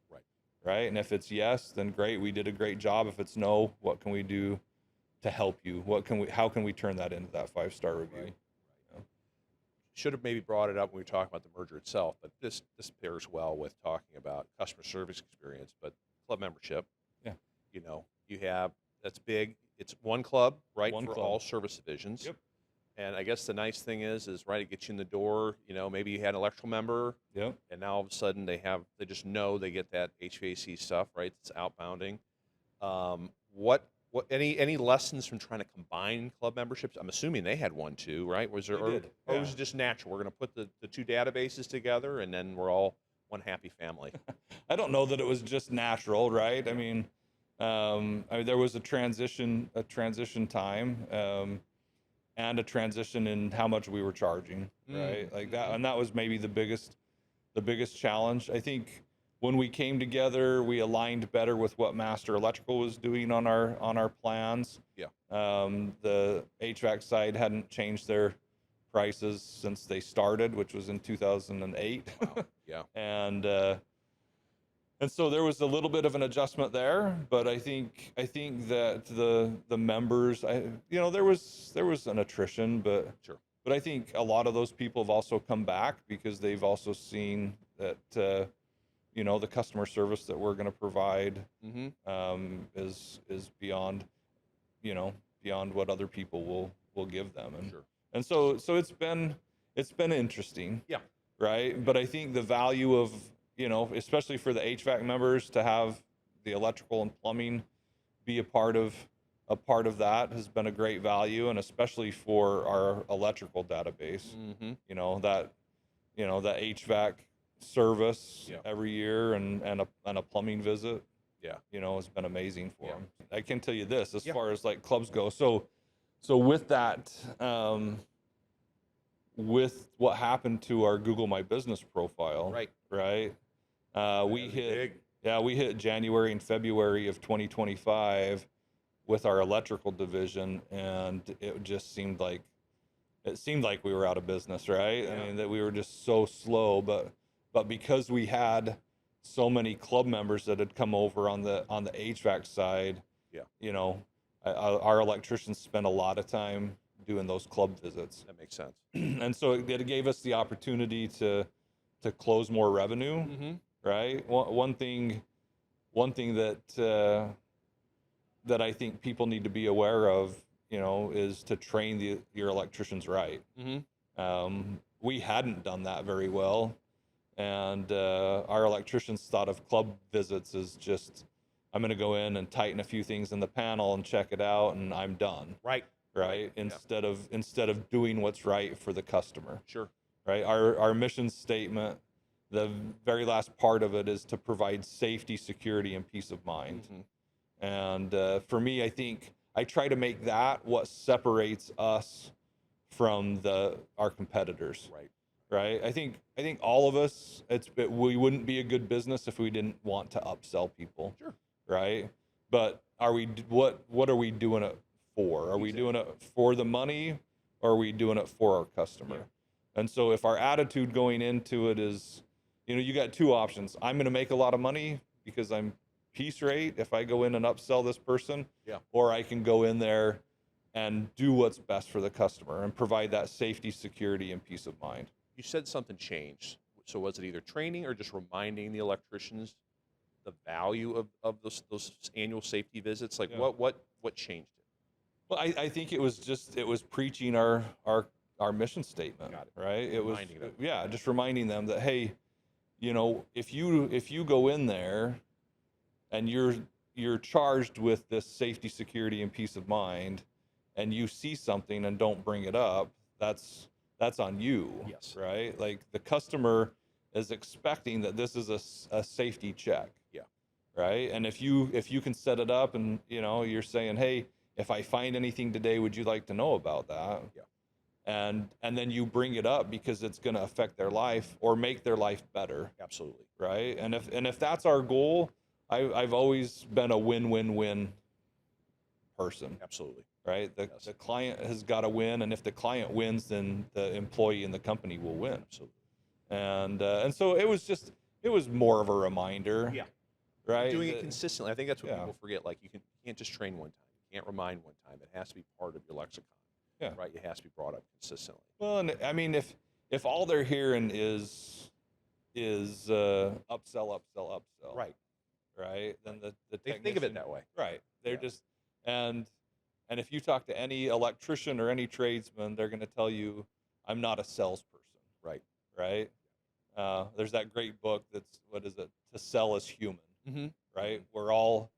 Right. And if it's yes, then great, we did a great job. If it's no, what can we do to help you? How can we turn that into that 5-star review? Right. Should have maybe brought it up when we were talking about the merger itself, but this pairs well with talking about customer service experience, but club membership. Yeah. You have, that's big. It's one club, right? One for club. all service divisions. Yep. And I guess the nice thing is right, it gets you in the door. Maybe you had an electrical member. Yep. And now all of a sudden they just know they get that HVAC stuff, right? It's outbounding. Any lessons from trying to combine club memberships? I'm assuming they had one too, right? Was there, They did, or yeah. was it just natural? We're going to put the two databases together, and then we're all one happy family. I don't know that it was just natural, right? I mean, there was a transition time, and a transition in how much we were charging, right? Like that, and that was maybe the biggest challenge. I think when we came together, we aligned better with what Master Electrical was doing on our plans. Yeah. The HVAC side hadn't changed their prices since they started, which was in 2008. Wow. Yeah. And so there was a little bit of an adjustment there, but I think that the members, there was an attrition, but Sure. But I think a lot of those people have also come back because they've also seen that the customer service that we're going to provide is beyond what other people will give them, and Sure. and so it's been interesting. Yeah. Right. But I think the value of especially for the HVAC members, to have the electrical and plumbing be a part of that has been a great value, and especially for our electrical database. That HVAC service every year and a plumbing visit. Yeah. Has been amazing for them. I can tell you this as Yeah. far as like clubs go. So with that, with what happened to our Google My Business profile, right? We hit January and February of 2025 with our electrical division, and it just seemed like we were out of business, right? Yeah. I mean, that we were just so slow, but because we had so many club members that had come over on the HVAC side, our electricians spent a lot of time doing those club visits. That makes sense. And so it gave us the opportunity to close more revenue, right? One thing that I think people need to be aware of, is to train your electricians right. We hadn't done that very well, and our electricians thought of club visits as just, I'm going to go in and tighten a few things in the panel and check it out, and I'm done. Right. Instead of doing what's right for the customer. Sure. Right. Our mission statement, the very last part of it, is to provide safety, security, and peace of mind. And for me, I think I try to make that what separates us from our competitors. Right. I think all of us, we wouldn't be a good business if we didn't want to upsell people. Sure. Right. But what are we doing it for? Are we doing it for the money, or are we doing it for our customer? And so if our attitude going into it is, you got two options. I'm going to make a lot of money because I'm piece rate if I go in and upsell this person, or I can go in there and do what's best for the customer and provide that safety, security, and peace of mind. You said something changed. So was it either training or just reminding the electricians the value of those annual safety visits? Like what changed it? Well, I think it was preaching our mission statement, right? It was just reminding them that, hey, if you go in there and you're charged with this safety, security, and peace of mind, and you see something and don't bring it up, that's on you. Yes. Right? Like the customer is expecting that this is a safety check. Yeah. Right? And if you can set it up and you're saying, hey, if I find anything today, would you like to know about that? Yeah. And then you bring it up because it's going to affect their life or make their life better. Absolutely. Right? And if that's our goal, I've always been a win-win-win person. Absolutely. Right? The client has got to win, and if the client wins, then the employee and the company will win. Absolutely. And so it was more of a reminder. Yeah. Right? Doing it consistently. I think that's what people forget. Like you can't just train one time. You can't remind one time. It has to be part of your lexicon. Yeah. Right. It has to be brought up consistently. Well, and I mean, if all they're hearing is upsell, Right. Right, then the they think of it that way. Right. They're just and if you talk to any electrician or any tradesman, they're going to tell you, I'm not a salesperson. Right. Right. There's that great book that's, what is it? To Sell is Human. Mm-hmm. Right. We're all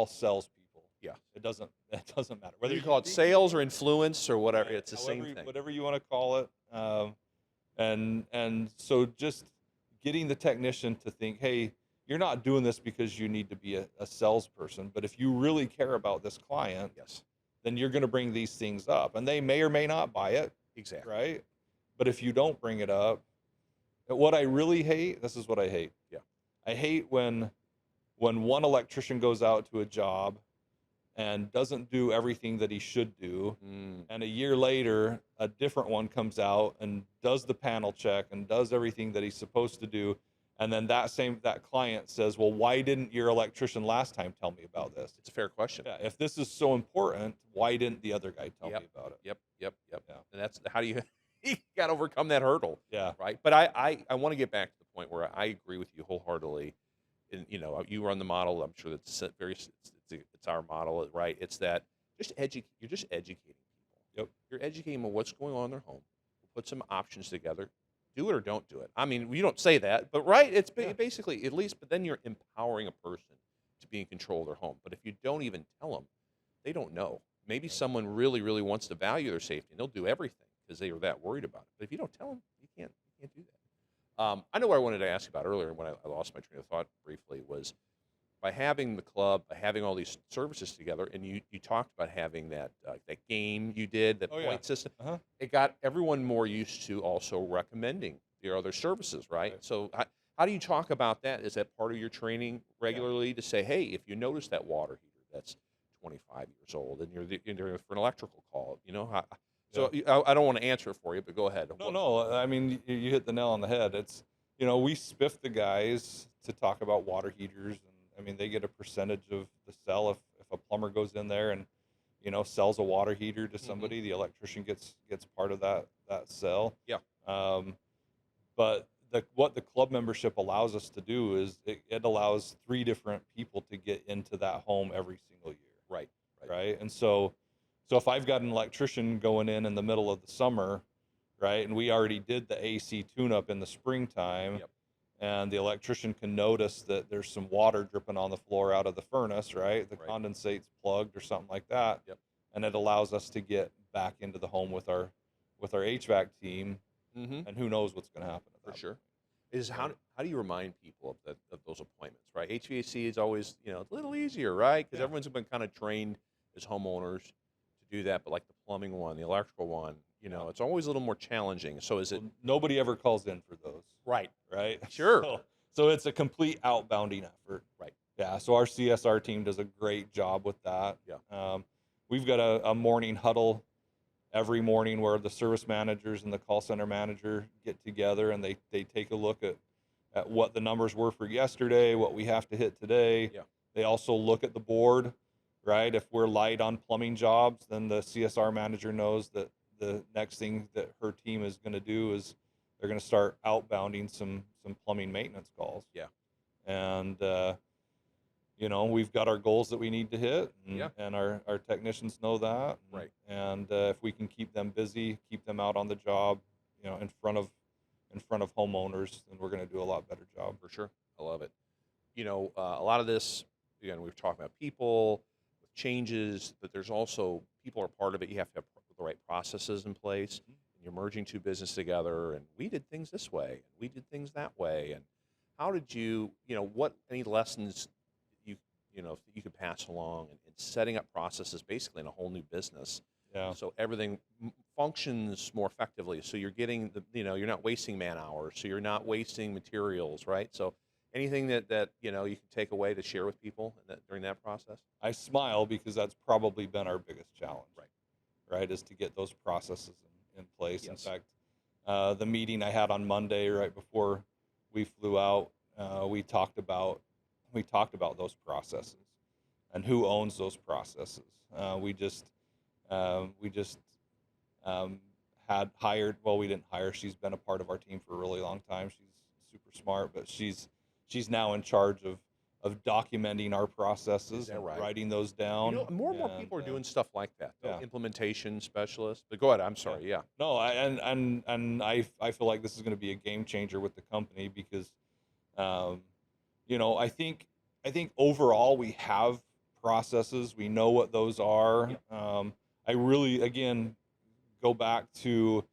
salespeople. Yeah. It doesn't matter whether you call it sales or influence or whatever. It's the same thing. Whatever you want to call it. And so just getting the technician to think, hey, you're not doing this because you need to be a salesperson, but if you really care about this client, then you're going to bring these things up, and they may or may not buy it. Exactly. Right. But if you don't bring it up, what I really hate, this is what I hate. Yeah. I hate when one electrician goes out to a job and doesn't do everything that he should do. And a year later, a different one comes out and does the panel check and does everything that he's supposed to do. And then that client says, well, why didn't your electrician last time tell me about this? It's a fair question. Yeah. If this is so important, why didn't the other guy tell me about it? Yep. Yeah. And that's how do you got to overcome that hurdle. Yeah. Right. But I want to get back to the point where I agree with you wholeheartedly. And you run the model. I'm sure that's it's our model, right? It's that you're just educating people. Yep. You're educating them on what's going on in their home. We'll put some options together. Do it or don't do it. I mean, you don't say that, but right, it's basically at least. But then you're empowering a person to be in control of their home. But if you don't even tell them, they don't know. Maybe someone really, really wants to value their safety, and they'll do everything because they are that worried about it. But if you don't tell them, you can't do that. I know what I wanted to ask you about earlier when I lost my train of thought briefly was by having the club, by having all these services together, and you talked about having that game you did, that point system. It got everyone more used to also recommending your other services, right? So how do you talk about that? Is that part of your training regularly to say, hey, if you notice that water heater that's 25 years old and you're there for an electrical call, So I don't want to answer it for you, but go ahead. No. I mean, you hit the nail on the head. It's, we spiff the guys to talk about water heaters, and I mean, they get a percentage of the sell if a plumber goes in there and, sells a water heater to somebody, the electrician gets part of that sell. Yeah. But what the club membership allows us to do is it allows 3 different people to get into that home every single year. Right. And so if I've got an electrician going in the middle of the summer, right, and we already did the AC tune-up in the springtime, and the electrician can notice that there's some water dripping on the floor out of the furnace, right? The condensate's plugged or something like that. And it allows us to get back into the home with our HVAC team, and who knows what's going to happen. For sure. How do you remind people of those appointments, right? HVAC is always, a little easier, right? Because everyone's been kind of trained as homeowners to do that, but like the plumbing one, the electrical one, it's always a little more challenging. So is it? Well, nobody ever calls in for those. Right. Sure. So it's a complete outbounding effort. Right. Yeah. So our CSR team does a great job with that. Yeah. We've got a morning huddle every morning where the service managers and the call center manager get together and they take a look at what the numbers were for yesterday, what we have to hit today. Yeah. They also look at the board, right? If we're light on plumbing jobs, then the CSR manager knows that the next thing that her team is going to do is they're going to start outbounding some plumbing maintenance calls. Yeah. And we've got our goals that we need to hit, and our technicians know that. Right. And if we can keep them busy, keep them out on the job, in front of homeowners, then we're going to do a lot better job. For sure. I love it. A lot of this, again, we've talked about people, changes, but there's also people are part of it. You have to have the right processes in place. And you're merging two businesses together, and we did things this way, and we did things that way. And how did you, any lessons you could pass along in setting up processes basically in a whole new business? Yeah. So everything functions more effectively. So you're getting you're not wasting man hours. So you're not wasting materials, right? So anything that you can take away to share with people during that process? I smile because that's probably been our biggest challenge. Right, is to get those processes in place. Yes. In fact, the meeting I had on Monday right before we flew out, we talked about those processes and who owns those processes. We just had hired. Well, we didn't hire. She's been a part of our team for a really long time. She's super smart, but she's now in charge of documenting our processes and writing those down. More and more people are doing stuff like that. Yeah. Implementation specialists. But go ahead. I'm sorry. Yeah. No, I feel like this is going to be a game changer with the company because, I think overall we have processes. We know what those are. Yep. I really, again, go back to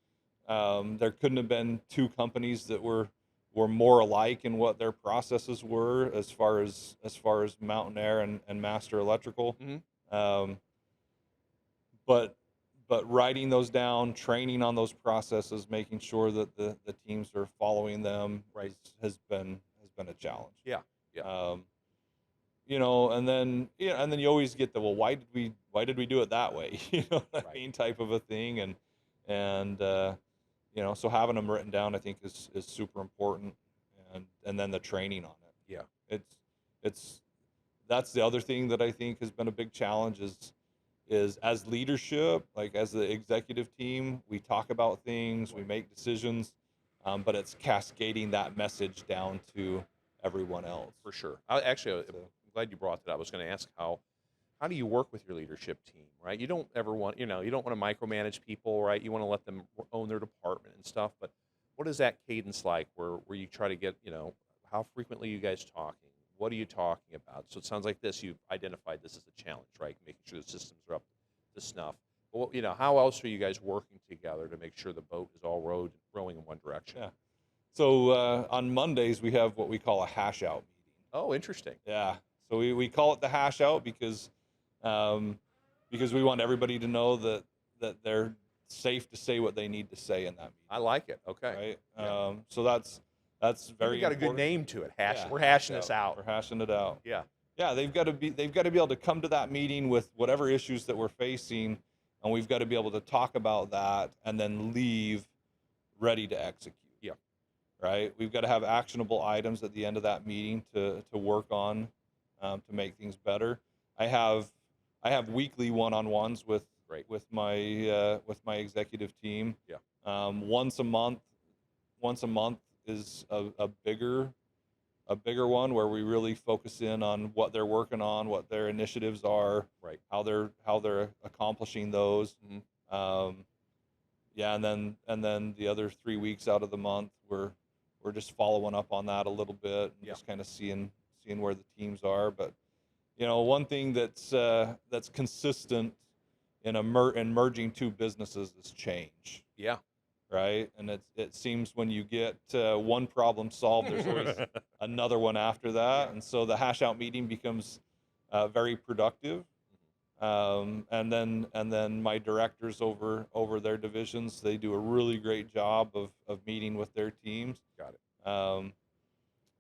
there couldn't have been two companies that were more alike in what their processes were as far as Mountain Air and Master Electrical. Mm-hmm. But writing those down, training on those processes, making sure that the teams are following them, has been a challenge. Yeah. And then you always get the, well, why did we do it that way? I mean, type of a thing. And so having them written down, I think is super important. And then the training on it. Yeah. That's the other thing that I think has been a big challenge is as leadership, like as the executive team, we talk about things, we make decisions, but it's cascading that message down to everyone else. For sure. I'm glad you brought that up. I was going to ask how do you work with your leadership team, right? You don't ever want, you don't want to micromanage people, right? You want to let them own their department and stuff, but what is that cadence like where you try to get, how frequently are you guys talking? What are you talking about? So it sounds like this, you've identified this as a challenge, right? Making sure the systems are up to snuff. But, how else are you guys working together to make sure the boat is all rowing in one direction? Yeah. So on Mondays, we have what we call a hash out meeting. Oh, interesting. Yeah. So we call it the hash out because we want everybody to know that they're safe to say what they need to say in that meeting. I like it. Okay. Right. Yeah. So that's very. We got important. a good name to it. Yeah, We're hashing this out. We're hashing it out. Yeah. Yeah. They've got to be able to come to that meeting with whatever issues that we're facing, and we've got to be able to talk about that and then leave ready to execute. Yeah. Right. We've got to have actionable items at the end of that meeting to work on to make things better. I have weekly one-on-ones with my executive team. Yeah. Once a month is a bigger one where we really focus in on what they're working on, what their initiatives are, right, how they're accomplishing those. Mm-hmm. And then the other 3 weeks out of the month we're just following up on that a little bit and just kind of seeing where the teams are. But one thing that's consistent in merging two businesses is change. Yeah. Right. And it seems when you get one problem solved, there's always another one after that. Yeah. And so the hash out meeting becomes very productive. And then my directors over their divisions, they do a really great job of meeting with their teams. Got it.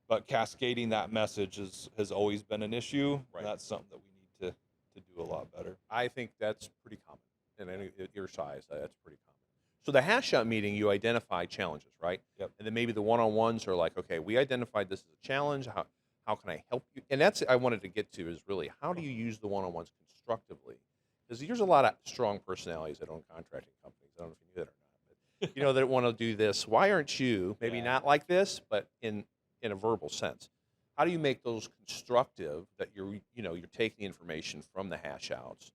But cascading that message has always been an issue. Right. And that's something that we need to do a lot better. I think that's pretty common. and any your size. That's pretty common. So the hash out meeting, you identify challenges, right? Yep. And then maybe the one-on-ones are like, okay, we identified this as a challenge. How can I help you? And that's I wanted to get to is really how do you use the one-on-ones constructively? Because there's a lot of strong personalities that own contracting companies. I don't know if you knew that or not, but that want to do this. Why aren't you maybe not like this, but in a verbal sense? How do you make those constructive that you're taking the information from the hash outs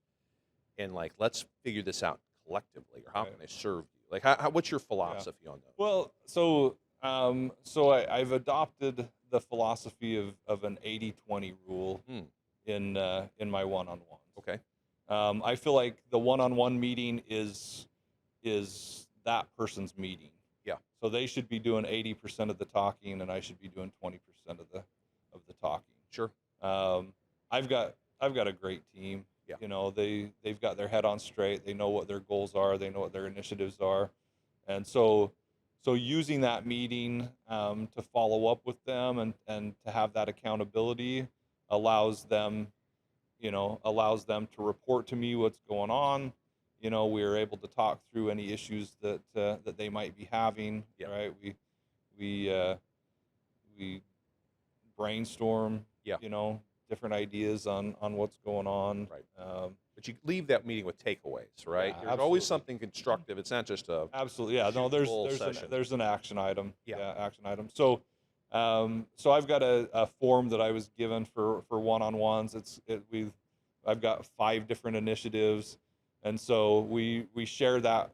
and like let's figure this out collectively, or how can I serve you? Like, what's your philosophy on those? Well, I've adopted the philosophy of an 80-20 rule in my one-on-ones. Okay. I feel like the one-on-one meeting is that person's meeting. Yeah. So they should be doing 80% of the talking, and I should be doing 20% of the talking. Sure. I've got a great team. Yeah. You know, they've got their head on straight. They know what their goals are. They know what their initiatives are, and so using that meeting to follow up with them and to have that accountability allows them to report to me what's going on. You know, we are able to talk through any issues that they might be having. Yeah. Right. We brainstorm. Yeah. You know, different ideas on what's going on. Right. But you leave that meeting with takeaways, right? Yeah, There's always something constructive. It's not just a absolutely. Yeah. No, session. there's an action item. Yeah. Action item. So I've got a form that I was given for one-on-ones. I've got 5 different initiatives, and so we share that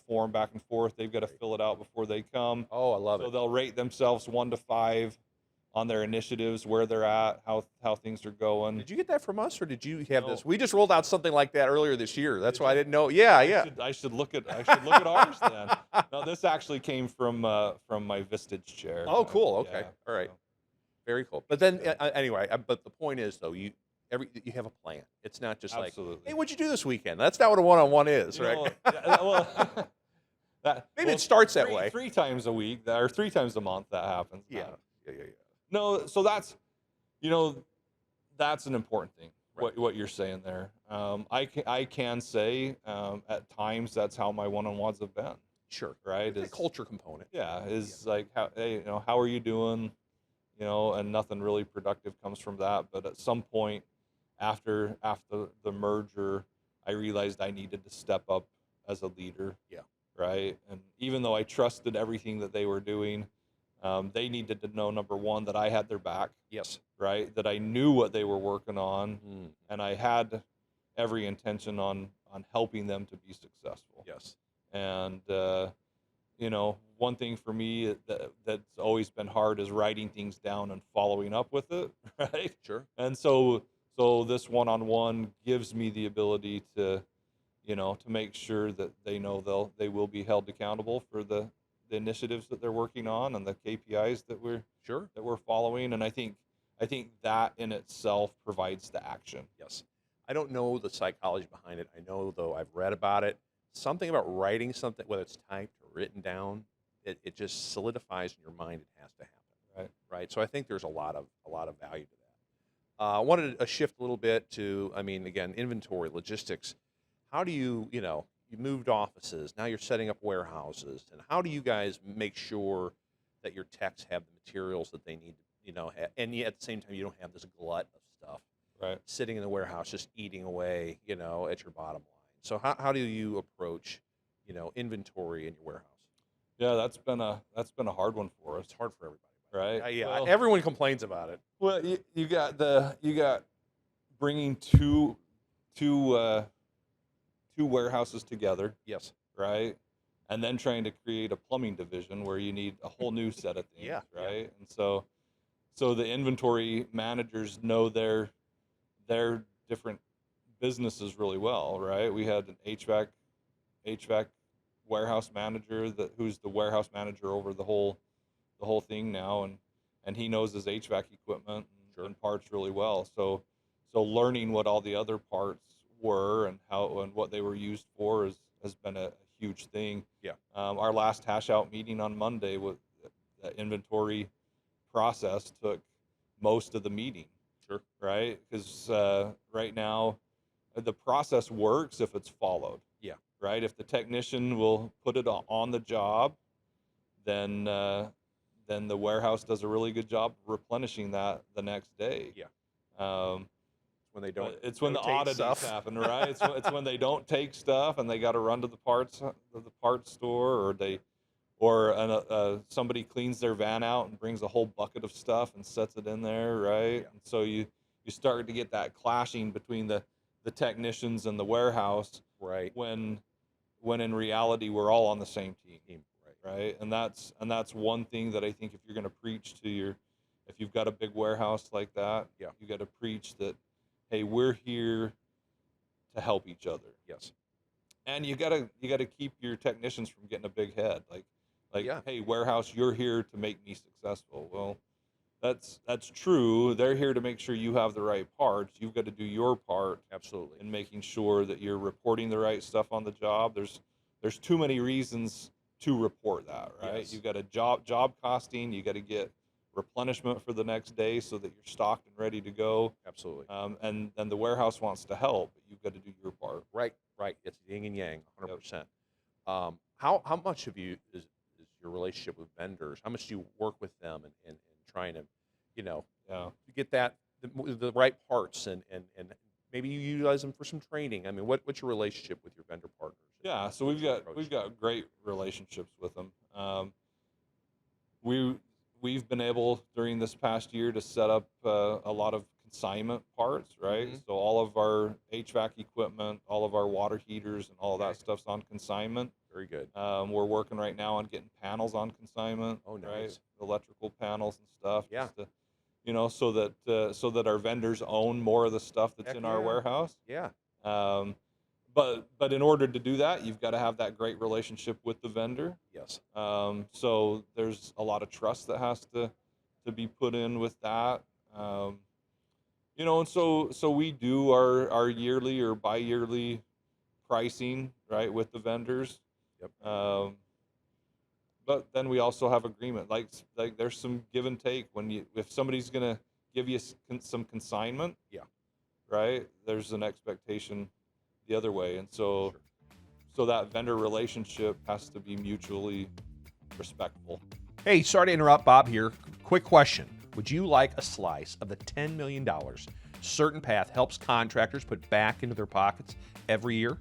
form back and forth. They've got to fill it out before they come. Oh, I love So it. they'll rate themselves 1 to 5 on their initiatives, where they're at, how things are going. Did you get that from us, or did you have No. this? We just rolled out something like that earlier this year. That's why I didn't know. Yeah. I should look at ours then. No, this actually came from my Vistage chair. Oh, cool. Okay. Yeah, All right. so. Very cool. But then, anyway, but the point is, though, you have a plan. It's not just Absolutely. like, hey, what'd you do this weekend? That's not what a one-on-one is, You right? know, Maybe it starts that way. 3 times a week or 3 times a month that happens. Yeah. No, so that's an important thing. Right. What you're saying there. I can say at times that's how my one-on-ones have been. Sure. Right. It's a culture component. Yeah. Like how are you doing? You know, and nothing really productive comes from that. But at some point after the merger, I realized I needed to step up as a leader. Yeah. Right. And even though I trusted everything that they were doing, they needed to know, number one, that I had their back. Yes. Right. That I knew what they were working on, and I had every intention on helping them to be successful. Yes. And one thing for me that's always been hard is writing things down and following up with it. Right. Sure. And so this one-on-one gives me the ability to make sure that they know they will be held accountable for the initiatives that they're working on and the KPIs that we're following. And I think that in itself provides the action. Yes. I don't know the psychology behind it. I know, though, I've read about it. Something about writing something, whether it's typed or written down, it just solidifies in your mind it has to happen. Right. So I think there's a lot of value to that. I wanted to shift a little bit to, again, inventory, logistics. How do you moved offices, now you're setting up warehouses, and how do you guys make sure that your techs have the materials that they need, and yet at the same time you don't have this glut of stuff sitting in the warehouse just eating away, at your bottom line. So how do you approach, inventory in your warehouse? Yeah, that's been a hard one for us. It's hard for Right? everybody. Yeah, Well, everyone complains about it. Well, you got bringing two warehouses together. Yes. Right. And then trying to create a plumbing division where you need a whole new set of things. Yeah. Right. And so the inventory managers know their different businesses really well. Right. We had an HVAC warehouse manager who's the warehouse manager over the whole thing now, and he knows his HVAC equipment and parts really well. So learning what all the other parts were and what they were used for has been a huge thing. Yeah. Our last hash out meeting on Monday with the inventory process took most of the meeting. Sure. Right. Because right now, the process works if it's followed. Yeah. Right. If the technician will put it on the job, then the warehouse does a really good job replenishing that the next day. Yeah. Um, When they don't, it's when the rotate oddities stuff. happen, right? It's when they don't take stuff and they got to run to the parts store, or somebody cleans their van out and brings a whole bucket of stuff and sets it in there, right? Yeah. And so you start to get that clashing between the technicians and the warehouse, Right. when in reality we're all on the same team, Right. right? And that's one thing that I think, if you're going to preach to if you've got a big warehouse like that, Yeah. you got to preach that, hey, we're here to help each other. Yes. And you gotta keep your technicians from getting a big head, like Yeah. hey, warehouse, you're here to make me successful. Well, that's true. They're here to make sure you have the right parts. You've got to do your part Absolutely. in making sure that you're reporting the right stuff on the job. There's too many reasons to report that, right? Yes. You've got a job costing. You got to get replenishment for the next day so that you're stocked and ready to go. Absolutely. And the warehouse wants to help, but you've got to do your part. Right. It's yin and yang, 100%. How much of you is your relationship with vendors? How much do you work with them and trying to, Yeah. get the right parts and maybe you utilize them for some training? I mean, what's your relationship with your vendor partners? Yeah, so we've got great relationships with them. We've been able during this past year to set up a lot of consignment parts, right? Mhm. So all of our HVAC equipment, all of our water heaters, and all of that Okay. stuff's on consignment. Very good. We're working right now on getting panels on consignment. Oh, Right? nice. Electrical panels and stuff. Yeah. Just to, so that our vendors own more of the stuff that's Heck in our yeah. warehouse. Yeah. Um, but in order to do that, you've got to have that great relationship with the vendor. Yes. So there's a lot of trust that has to be put in with that. And so we do our yearly or bi-yearly pricing, right, with the vendors. Yep. But then we also have agreement, like there's some give and take if somebody's gonna give you some consignment. Yeah. Right, there's an expectation the other way, and so Sure. that vendor relationship has to be mutually respectful. Hey, sorry to interrupt, Bob here. Quick question. Would you like a slice of the $10 million CertainPath helps contractors put back into their pockets every year?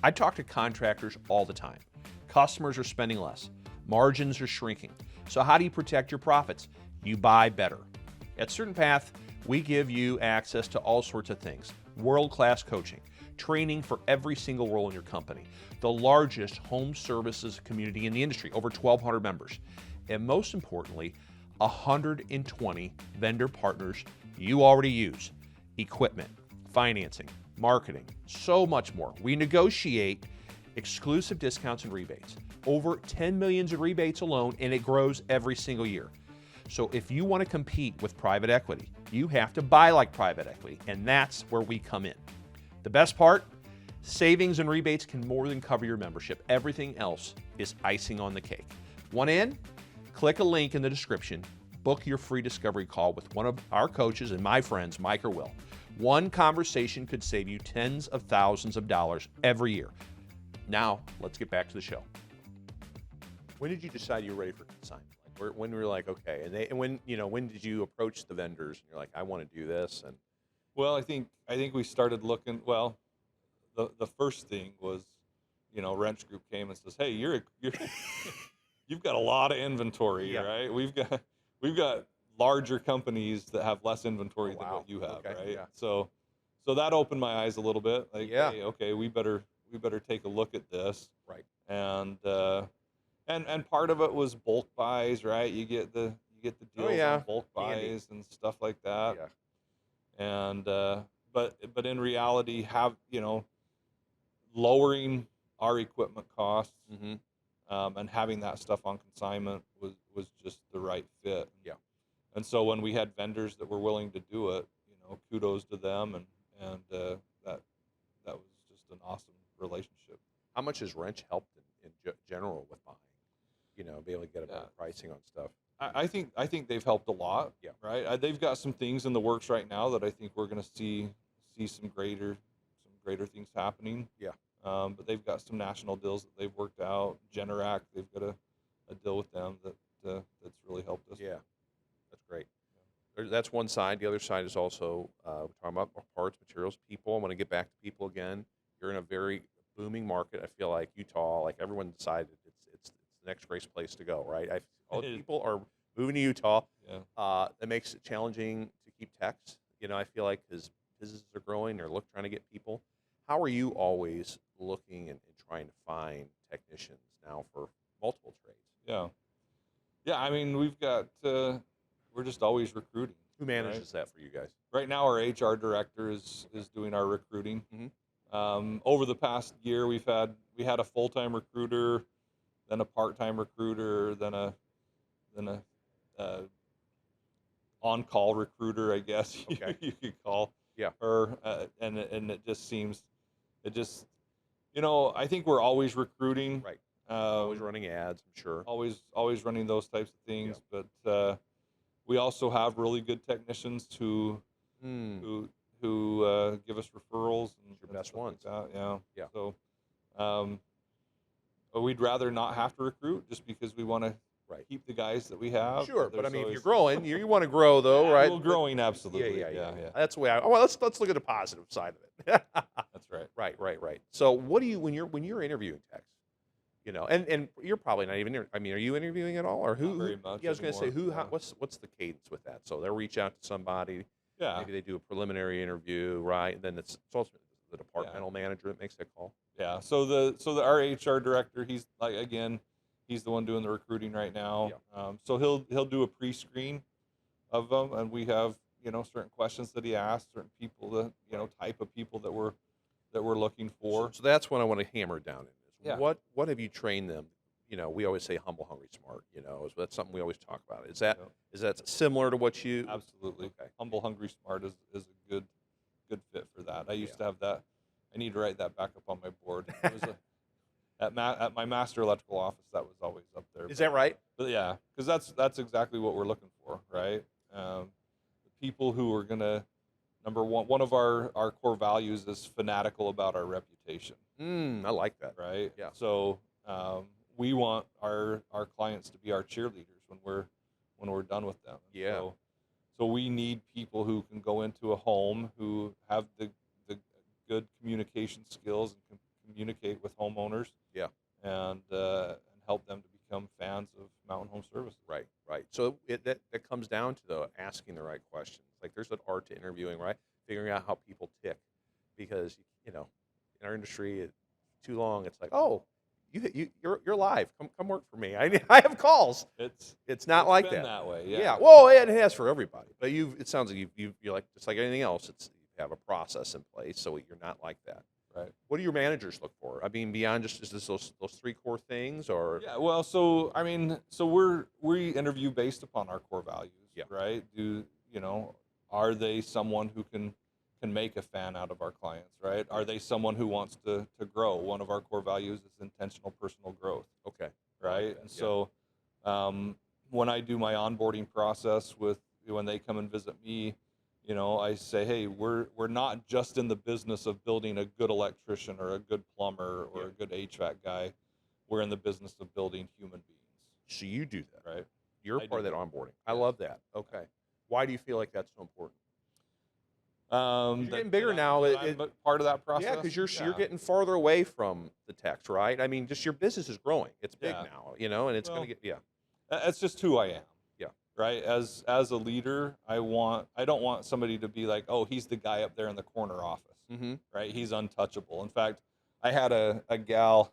I talk to contractors all the time. Customers are spending less. Margins are shrinking. So how do you protect your profits? You buy better. At CertainPath, we give you access to all sorts of things. World-class coaching, training for every single role in your company, the largest home services community in the industry, over 1,200 members, and most importantly, 120 vendor partners you already use, equipment, financing, marketing, so much more. We negotiate exclusive discounts and rebates, over 10 million in rebates alone, and it grows every single year. So if you want to compete with private equity, you have to buy like private equity, and that's where we come in. The best part, savings and rebates can more than cover your membership. Everything else is icing on the cake. Want in? Click a link in the description, book your free discovery call with one of our coaches and my friends, Mike or Will. One conversation could save you tens of thousands of dollars every year. Now, let's get back to the show. When did you decide you were ready for consignment? When were you like, okay, and when did you approach the vendors and you're like, I want to do this? And Well, I think we started looking. Well, the first thing was, Wrench Group came and says, hey, you're you've got a lot of inventory, Yeah. right? We've got larger companies that have less inventory Oh, than wow. what you have, Okay, right? yeah. So that opened my eyes a little bit. Like, Yeah. hey, okay, we better take a look at this. right, And part of it was bulk buys, right? You get the Oh, deals yeah. on bulk Handy. buys and stuff like that. yeah, And but in reality, lowering our equipment costs, mm-hmm. and having that stuff on consignment was just the right fit. Yeah. And so when we had vendors that were willing to do it, kudos to them, and that was just an awesome relationship. How much has Wrench helped in general with buying? Be able to get a better Yeah. pricing on stuff. I think they've helped a lot. Yeah. Right. They've got some things in the works right now that I think we're going to see some greater greater things happening. Yeah. But they've got some national deals that they've worked out. Generac, they've got a deal with them that's really helped us. Yeah, that's great. That's one side. The other side is also we're talking about parts, materials, people. I want to get back to people again. You're in a very booming market. I feel like Utah, like everyone decided it's the next great place to go, right? All the people are moving to Utah. Yeah. That makes it challenging to keep techs. I feel like because businesses are growing, they're trying to get people. How are you always looking and trying to find technicians now for multiple trades? Yeah. Yeah, I mean, we've got, we're just always recruiting. Who manages that for you guys? Right now, our HR director is doing our recruiting. Mm-hmm. Over the past year, we had a full-time recruiter, then a part-time recruiter, then a on-call recruiter, I guess Okay. you could call Yeah. her. And it just seems, I think we're always recruiting. Right. Always running ads, I'm sure. Always running those types of things. Yeah. But we also have really good technicians who give us referrals and your best stuff ones. like that. Yeah. Yeah. So, but we'd rather not have to recruit just because we want to keep the guys that we have. Sure, but I mean, if you're growing, you want to grow though, right? Well, growing, absolutely. Yeah. That's the way let's look at the positive side of it. That's right. Right. So, what do you when you're interviewing techs? And you're probably not even. I mean, are you interviewing at all, or who? Not very much. Yeah, I was going to say anymore. what's the cadence with that? So they'll reach out to somebody. Yeah. Maybe they do a preliminary interview, right? And then it's ultimately the departmental manager that makes that call. Yeah. So our HR director, he's he's the one doing the recruiting right now. Yeah. So he'll do a pre-screen of them, and we have certain questions that he asks, certain people that type of people that we're looking for. So that's what I want to hammer down in. Yeah. What have you trained them? We always say humble, hungry, smart. So that's something we always talk about. Is that similar to what you? Absolutely. Okay. Humble, hungry, smart is a good fit for that. I used to have that. I need to write that back up on my board. It was at my master electrical office, that was always up there. Is that right? But yeah, because that's exactly what we're looking for, right? The people who are gonna, number one of our core values is fanatical about our reputation. I like that. Right. Yeah. So we want our clients to be our cheerleaders when we're done with them. Yeah. So we need people who can go into a home who have the good communication skills and can communicate with homeowners. Yeah. And help them to become fans of Mountain Home Services. Right. So that comes down to asking the right questions. Like there's an art to interviewing, right? Figuring out how people tick, because in our industry, it's too long. It's like, oh, you're live. Come work for me. I have calls. It's not like been that. That way. Yeah. Well, it has for everybody, but it sounds like you're like just like anything else. You have a process in place, so you're not like that. Right. What do your managers look for? I mean, beyond just those three core things, or yeah. Well, we interview based upon our core values. Yeah. Right. Are they someone who can make a fan out of our clients? Right. Are they someone who wants to grow? One of our core values is intentional personal growth. Okay. Right. And so, when I do my onboarding process when they come and visit me, I say, hey, we're not just in the business of building a good electrician or a good plumber or a good HVAC guy. We're in the business of building human beings. So you do that, right? You're part of that onboarding. I love that. Okay. Why do you feel like that's so important? You're getting bigger now. I'm part of that process. Yeah, because you're getting farther away from the techs, right? I mean, just your business is growing. It's big now, and it's going to get That's just who I am. Yeah. Right. As a leader, I don't want somebody to be like, oh, he's the guy up there in the corner office. Mm-hmm. Right. He's untouchable. In fact, I had a gal.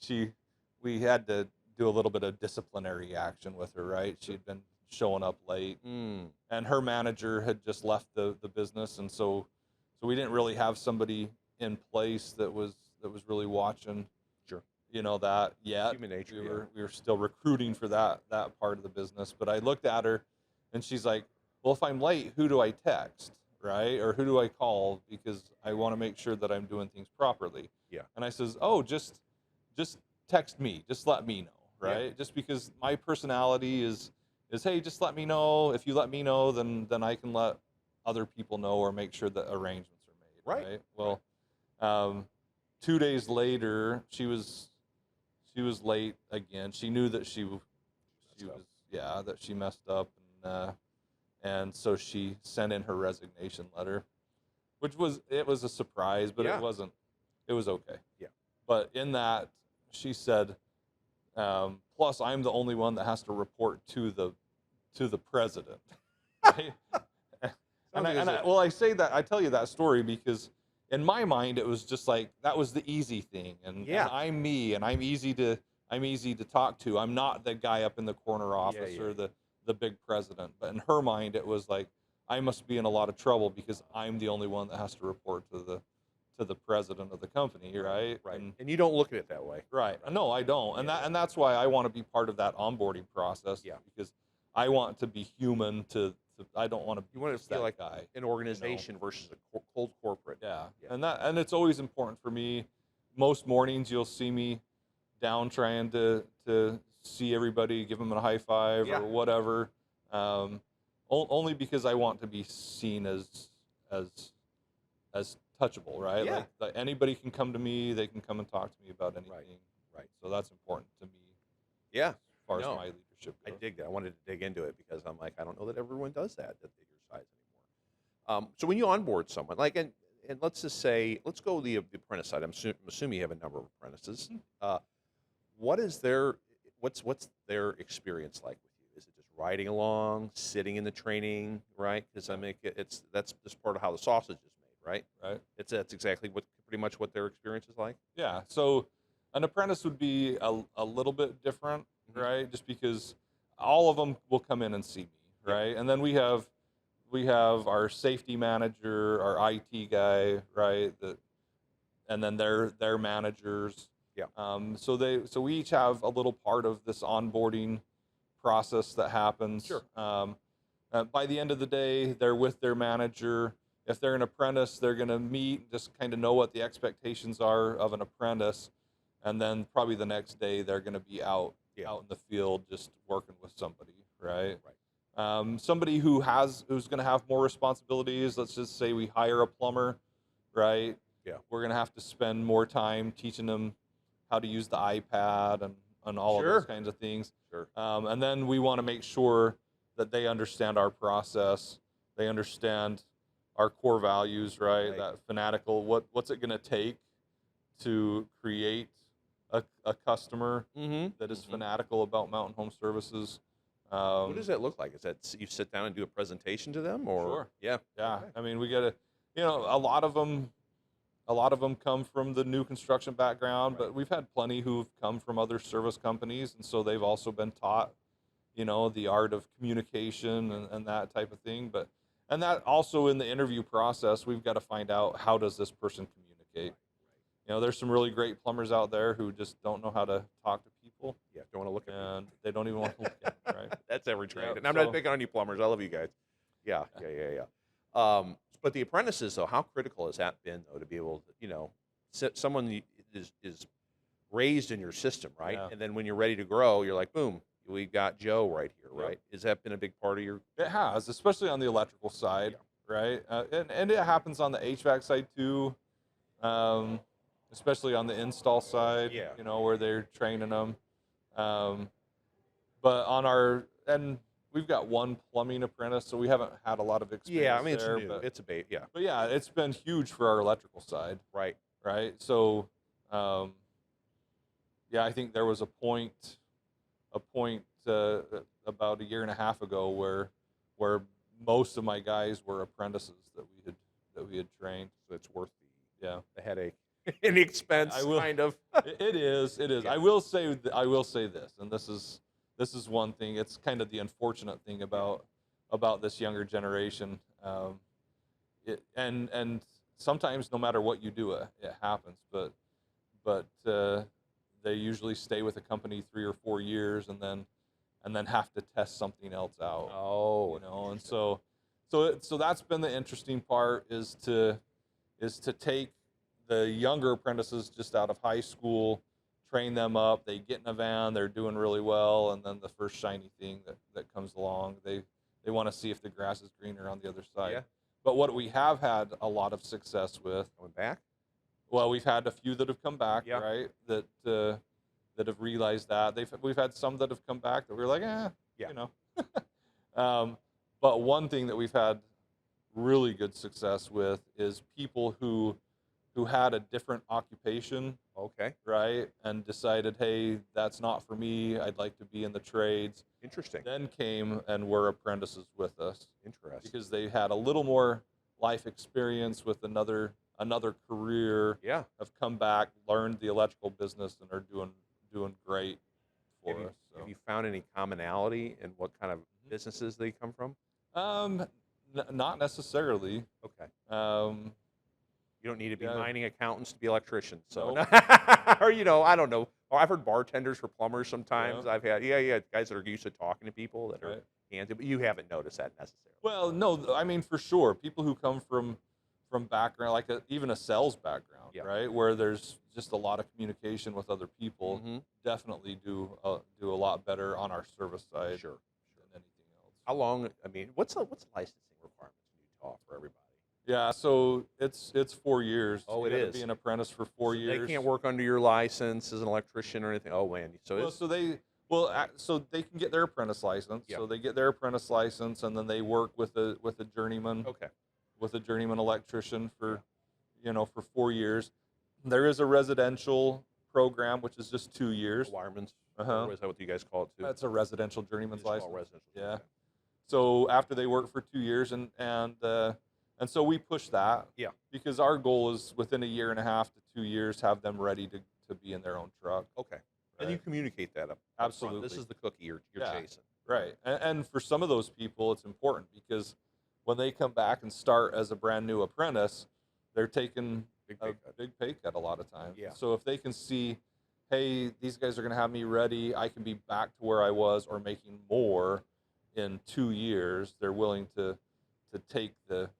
We had to do a little bit of disciplinary action with her. Right. She'd been showing up late, and her manager had just left the business, and so we didn't really have somebody in place that was really watching. Sure. That yet. Human nature. We were still recruiting for that part of the business. But I looked at her, and she's like, well, if I'm late, who do I text, right? Or who do I call? Because I want to make sure that I'm doing things properly. Yeah. And I says, oh, just text me. Just let me know, right? Yeah. Just because my personality is, hey, just let me know. If you let me know, then I can let other people know or make sure that arrangements are made. Right. Well, 2 days later, she was late again. She knew that she was that she messed up, and so she sent in her resignation letter, which was a surprise, but Yeah. it wasn't. It was okay. Yeah. But in that, she said, plus I'm the only one that has to report to the president. Right? I tell you that story because in my mind it was just like that was the easy thing, and I'm me, and I'm easy to talk to. I'm not the guy up in the corner office or the big president. But in her mind, it was like I must be in a lot of trouble because I'm the only one that has to report to the president of the company, right? Right. And you don't look at it that way. Right. No, I don't. And that's why I want to be part of that onboarding process. Yeah. Because I want to be human. I don't want to. You want to feel like guy, an organization versus a cold corporate. Yeah. And it's always important for me. Most mornings you'll see me down trying to see everybody, give them a high five or whatever. Only because I want to be seen as touchable, right? Yeah. Like anybody can come to me, they can come and talk to me about anything. Right. So that's important to me. Yeah. As far as my leadership goes. I dig that. I wanted to dig into it because I'm like, I don't know that everyone does that at your size anymore. So when you onboard someone, like, and let's just say, let's go the apprentice side. I'm assuming you have a number of apprentices. What's their experience like with you? Is it just riding along, sitting in the training, right? Because that's just part of how the sausage is made, right? Right. That's exactly pretty much what their experience is like. Yeah. So an apprentice would be a little bit different, right? Just because all of them will come in and see me, right? And then we have our safety manager, our IT guy, right? And then their managers. Yeah. So we each have a little part of this onboarding process that happens. Sure. By the end of the day, they're with their manager. If they're an apprentice, they're going to meet, just kind of know what the expectations are of an apprentice, and then probably the next day they're going to be out in the field just working with somebody, right? Right. Somebody who's going to have more responsibilities. Let's just say we hire a plumber, right? Yeah. We're going to have to spend more time teaching them how to use the iPad and all of those kinds of things. Sure. And then we want to make sure that they understand our process. They understand our core values, right? That fanatical, what's it going to take to create a customer that is fanatical about Mountain Home Services. What does that look like? Is that you sit down and do a presentation to them, or? Sure. Yeah. Yeah. Okay. I mean, we got to, a lot of them come from the new construction background, but we've had plenty who've come from other service companies, and so they've also been taught, the art of communication and that type of thing. And that also in the interview process, we've got to find out, how does this person communicate? There's some really great plumbers out there who just don't know how to talk to people. Yeah, don't want to look at and they don't even want to look at them, right? That's every trade. Yep, And I'm not picking on you plumbers. I love you guys. Yeah. But the apprentices, though, how critical has that been, though, to be able to, someone is raised in your system, right? Yeah. And then when you're ready to grow, you're like, boom, we've got Joe right here, Yep. right? Has that been a big part of your? It has, especially on the electrical side, right? And it happens on the HVAC side too, especially on the install side, where they're training them. But we've got one plumbing apprentice, so we haven't had a lot of experience. Yeah, I mean, there, it's new. It's a bait, yeah. But yeah, it's been huge for our electrical side. Right. Right. So, I think there was a point about a year and a half ago where most of my guys were apprentices that we had trained. So it's worth the headache and the expense, kind of. It is. Yeah. I will say this, and this is one thing. It's kind of the unfortunate thing about this younger generation. And sometimes no matter what you do, it happens. But they usually stay with a company 3 or 4 years and then have to test something else out. Oh, and so that's been the interesting part is to take the younger apprentices just out of high school, train them up, they get in a van, they're doing really well, and then the first shiny thing that comes along, they want to see if the grass is greener on the other side. Yeah. But what we have had a lot of success with, Going back? Well, we've had a few that have come back, Yeah. right? That have realized that we've had some that have come back that we're like, Yeah. you know. But one thing that we've had really good success with is people who had a different occupation, Okay. right, and decided, hey, that's not for me. I'd like to be in the trades. Interesting. Then came and were apprentices with us Interesting. because they had a little more life experience with another career. Yeah. Have come back, learned the electrical business, and are doing great for Have you, us. So. have you found any commonality in what kind of businesses they come from? Not necessarily. Okay. Um, You don't need to be yeah, mining accountants to be electricians. So, Nope. or I don't know. Or I've heard bartenders for plumbers sometimes. Yeah. I've had guys that are used to talking to people that are Right. handy, but you haven't noticed that necessarily. Well, no, I mean for sure, people who come from background like even a sales background, Yeah. right, where there's just a lot of communication with other people, Mhm. definitely do a lot better on our service side Sure. than anything else. How long? I mean, what's the licensing requirements in Utah for everybody? Yeah, so it's 4 years. Oh, You it gotta is. be an apprentice for 4 So years. they can't work under your license as an electrician or anything. Oh man, so Well, it's so they can get their apprentice license. Yeah. So they get their apprentice license, and then they work with a journeyman. okay. With a journeyman electrician for 4 years. There is a residential program which is just 2 years. Wireman's. Uh-huh. Or is that what you guys call it too? That's a residential You journeyman's just call it license. residential. Yeah. Okay. So after they work for 2 years, and so we push that. Yeah. Because our goal is within a year and a half to 2 years have them ready to be in their own truck. Okay. And you Right. communicate that up front. Absolutely. This is the cookie you're Yeah. chasing. Right. And for some of those people, it's important because when they come back and start as a brand new apprentice, they're taking Big a pay cut. big pay cut a lot of times. Yeah. So if they can see, hey, these guys are going to have me ready, I can be back to where I was or making more in 2 years, they're willing to take the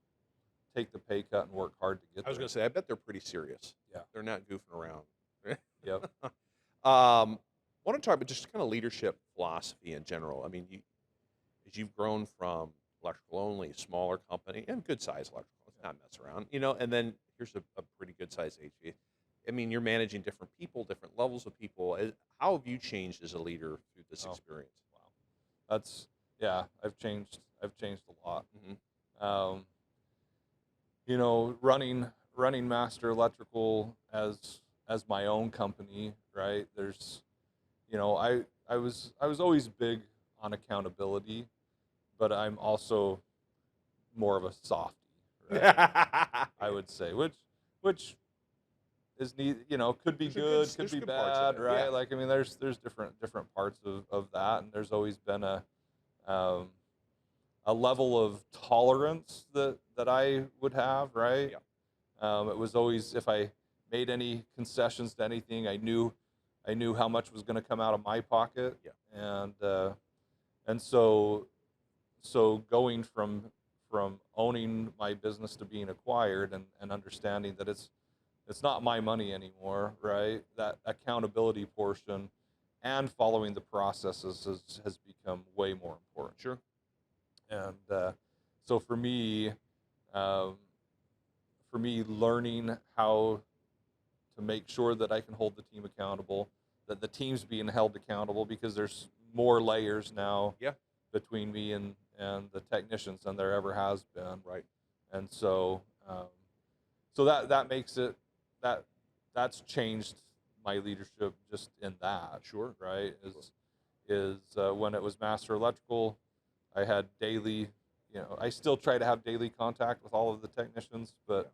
pay cut and work hard to get I was there. going to say, I bet they're pretty serious. Yeah. They're not goofing around. Yep. Want to talk about just kind of leadership philosophy in general. I mean, as you've grown from electrical only, smaller company, and good size electrical, let's not mess around, and then here's a pretty good size HVAC. I mean, you're managing different people, different levels of people. How have you changed as a leader through this experience? Wow. I've changed a lot. Mm-hmm. Running Master Electrical as my own company, right? There's, I was always big on accountability, but I'm also more of a softie, right? I would say, which is could be good, could be parts of bad, it, right? yeah. Like, I mean, there's different parts of that, and there's always been a level of tolerance that I would have, right? Yeah. It was always, if I made any concessions to anything, I knew how much was going to come out of my pocket. Yeah. And so going from owning my business to being acquired and understanding that it's not my money anymore, right? That accountability portion and following the processes has become way more important. Sure. And so for me, learning how to make sure that I can hold the team accountable, that the team's being held accountable, because there's more layers now Yeah. between me and the technicians than there ever has been. Right. And so that makes it that's changed my leadership just in that. Sure. Right. Is when it was Master Electrical, I had daily, I still try to have daily contact with all of the technicians, but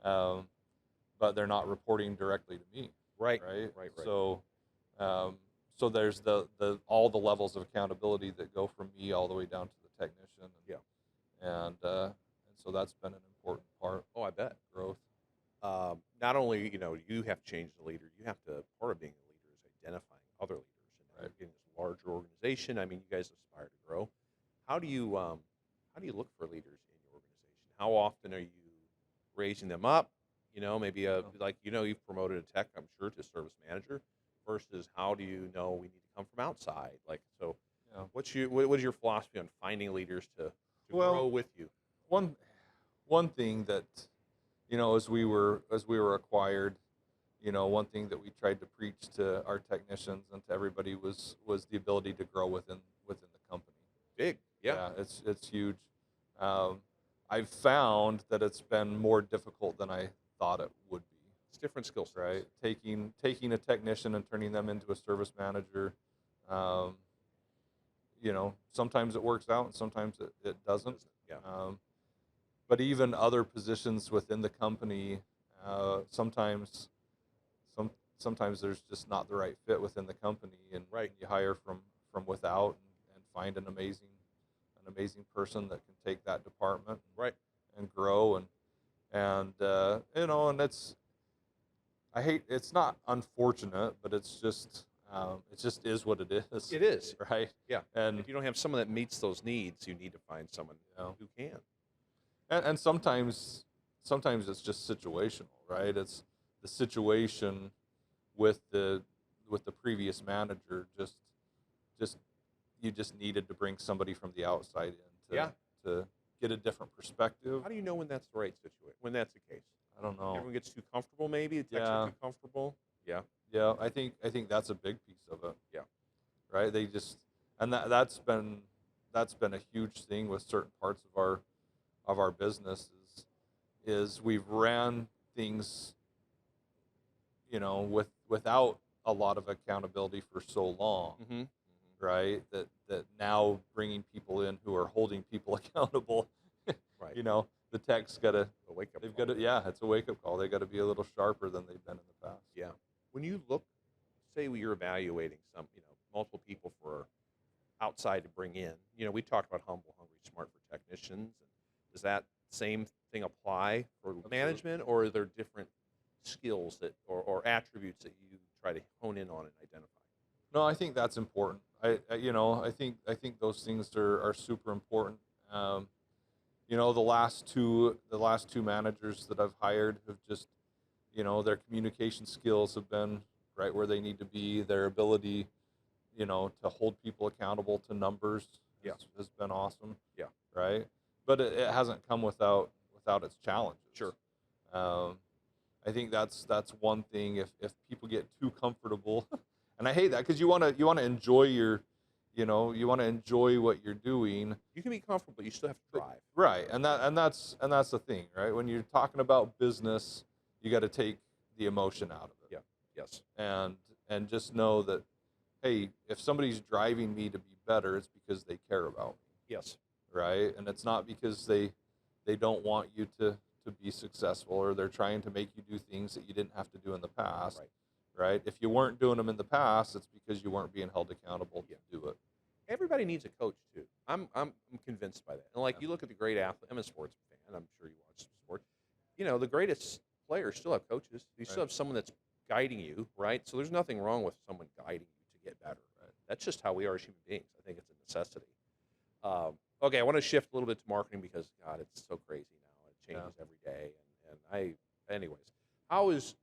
they're not reporting directly to me. Right. Right. Right. So there's the all the levels of accountability that go from me all the way down to the technician. Yeah. And so that's been an important part. Oh, I bet. Growth. Not only you have to change the leader, you have to, part of being a leader is identifying other leaders. And Right. getting this larger organization. I mean, you guys aspire to grow. How do you look for leaders in your organization? How often are you raising them up? Maybe you've promoted a tech, I'm sure, to service manager. Versus, how do you know we need to come from outside? Like, so, Yeah. what is your philosophy on finding leaders to Well, grow with you? One thing that as we were acquired, one thing that we tried to preach to our technicians and to everybody was the ability to grow within the company. Big, yeah. Yeah, it's huge. I've found that it's been more difficult than I thought it would be. It's different skill sets. Right, taking a technician and turning them into a service manager. Sometimes it works out and sometimes it doesn't. Yeah. But even other positions within the company, sometimes there's just not the right fit within the company, and Right. you hire from without and find an amazing person that can take that department Right. and grow and it's not unfortunate, but it just is what it is. It is. Right. Yeah. And If you don't have someone that meets those needs, you need to find someone who can. and sometimes it's just situational, right? It's the situation with the previous manager just you just needed to bring somebody from the outside in to get a different perspective. How do you know when that's the right situation? When that's the case? I don't know. Everyone gets too comfortable, maybe. It's Yeah. actually too comfortable. Yeah. Yeah, I think that's a big piece of it. Yeah. Right. They just that's been a huge thing with certain parts of our business is we've ran things, without a lot of accountability for so long. Mm-hmm. Right. That now bringing people in who are holding people accountable. Right. The tech's got to. A wake up. They've got to. Yeah, it's a wake up call. They got to be a little sharper than they've been in the past. Yeah. When you look, say you're evaluating multiple people for outside to bring in, we talked about humble, hungry, smart for technicians. Does that same thing apply for management, or are there different skills or attributes that you try to hone in on and identify? No, I think that's important. I think those things are super important. The last two managers that I've hired have just, their communication skills have been right where they need to be. Their ability, to hold people accountable to numbers has been awesome. Yeah. Right. But it hasn't come without its challenges. Sure. I think that's one thing. If people get too comfortable, and I hate that because you want to enjoy you want to enjoy what you're doing. You can be comfortable, but you still have to drive. Right, and that's the thing, right? When you're talking about business, you got to take the emotion out of it. Yeah. Yes. And just know that, hey, if somebody's driving me to be better, it's because they care about me. Yes. Right, and it's not because they don't want you to be successful, or they're trying to make you do things that you didn't have to do in the past. Right. Right. If you weren't doing them in the past, it's because you weren't being held accountable to do it. Everybody needs a coach too. I'm convinced by that. And you look at the great athlete. I'm a sports fan. I'm sure you watch some sport. The greatest players still have coaches. You still have someone that's guiding you, right? So there's nothing wrong with someone guiding you to get better. Right? That's just how we are as human beings. I think it's a necessity. Okay, I want to shift a little bit to marketing because God, it's so crazy now. It changes every day. Anyways, how is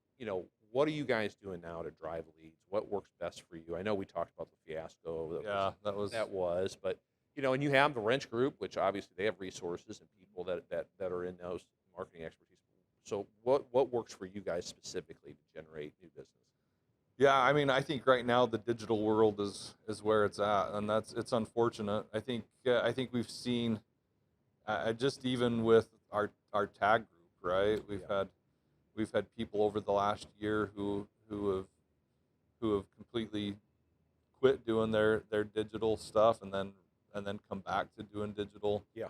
what are you guys doing now to drive leads? What works best for you? I know we talked about the fiasco. That was, but and you have the wrench group, which obviously they have resources and people that are in those marketing expertise. So what works for you guys specifically to generate new business? Yeah, I mean, I think right now the digital world is where it's at, and it's unfortunate. I think we've seen just even with our tag group, right? We've had people over the last year who have completely quit doing their digital stuff and then come back to doing digital. Yeah.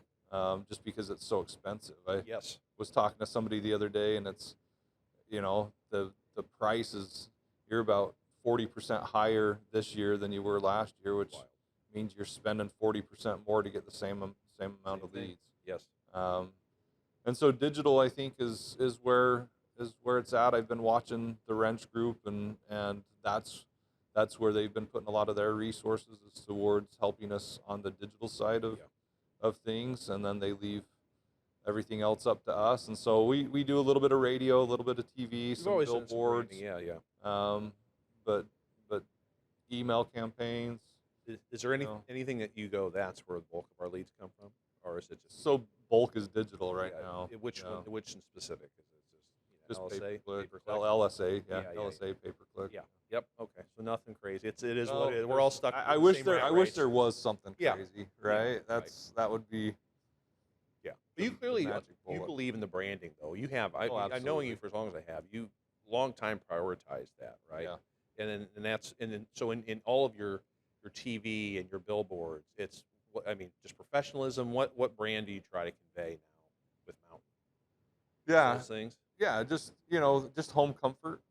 Just because it's so expensive. I Yes. was talking to somebody the other day, and it's the price is, you're about 40% higher this year than you were last year, which means you're spending 40% more to get the same amount of leads. Yes. And so digital, I think, is where it's at. I've been watching the wrench group, and that's where they've been putting a lot of their resources is towards helping us on the digital side of things, and then they leave everything else up to us. And so we do a little bit of radio, a little bit of TV, some billboards. Yeah. But email campaigns. Is there anything that you go, that's where the bulk of our leads come from, or is it just so bulk is digital right now? Which in specific? Is it Just LSA, pay-per-click. pay-per-click? LSA, yeah, Yeah, yeah, LSA pay-per-click. Yeah. Yep. Okay. So nothing crazy. It is No, what it is. We're all stuck. I with the wish same there. rat I wish race. there was something Yeah. crazy, right? right. That would be. Yeah. But you the clearly magic you bullet. believe in the branding, though. You have. I knowing Absolutely. you for as long as I have, you long time prioritized that, right? Yeah. And that's so in all of your TV and your billboards, it's I mean just professionalism. What brand do you try to convey now with Mountain? Yeah. Those things. Yeah. Just just home comfort,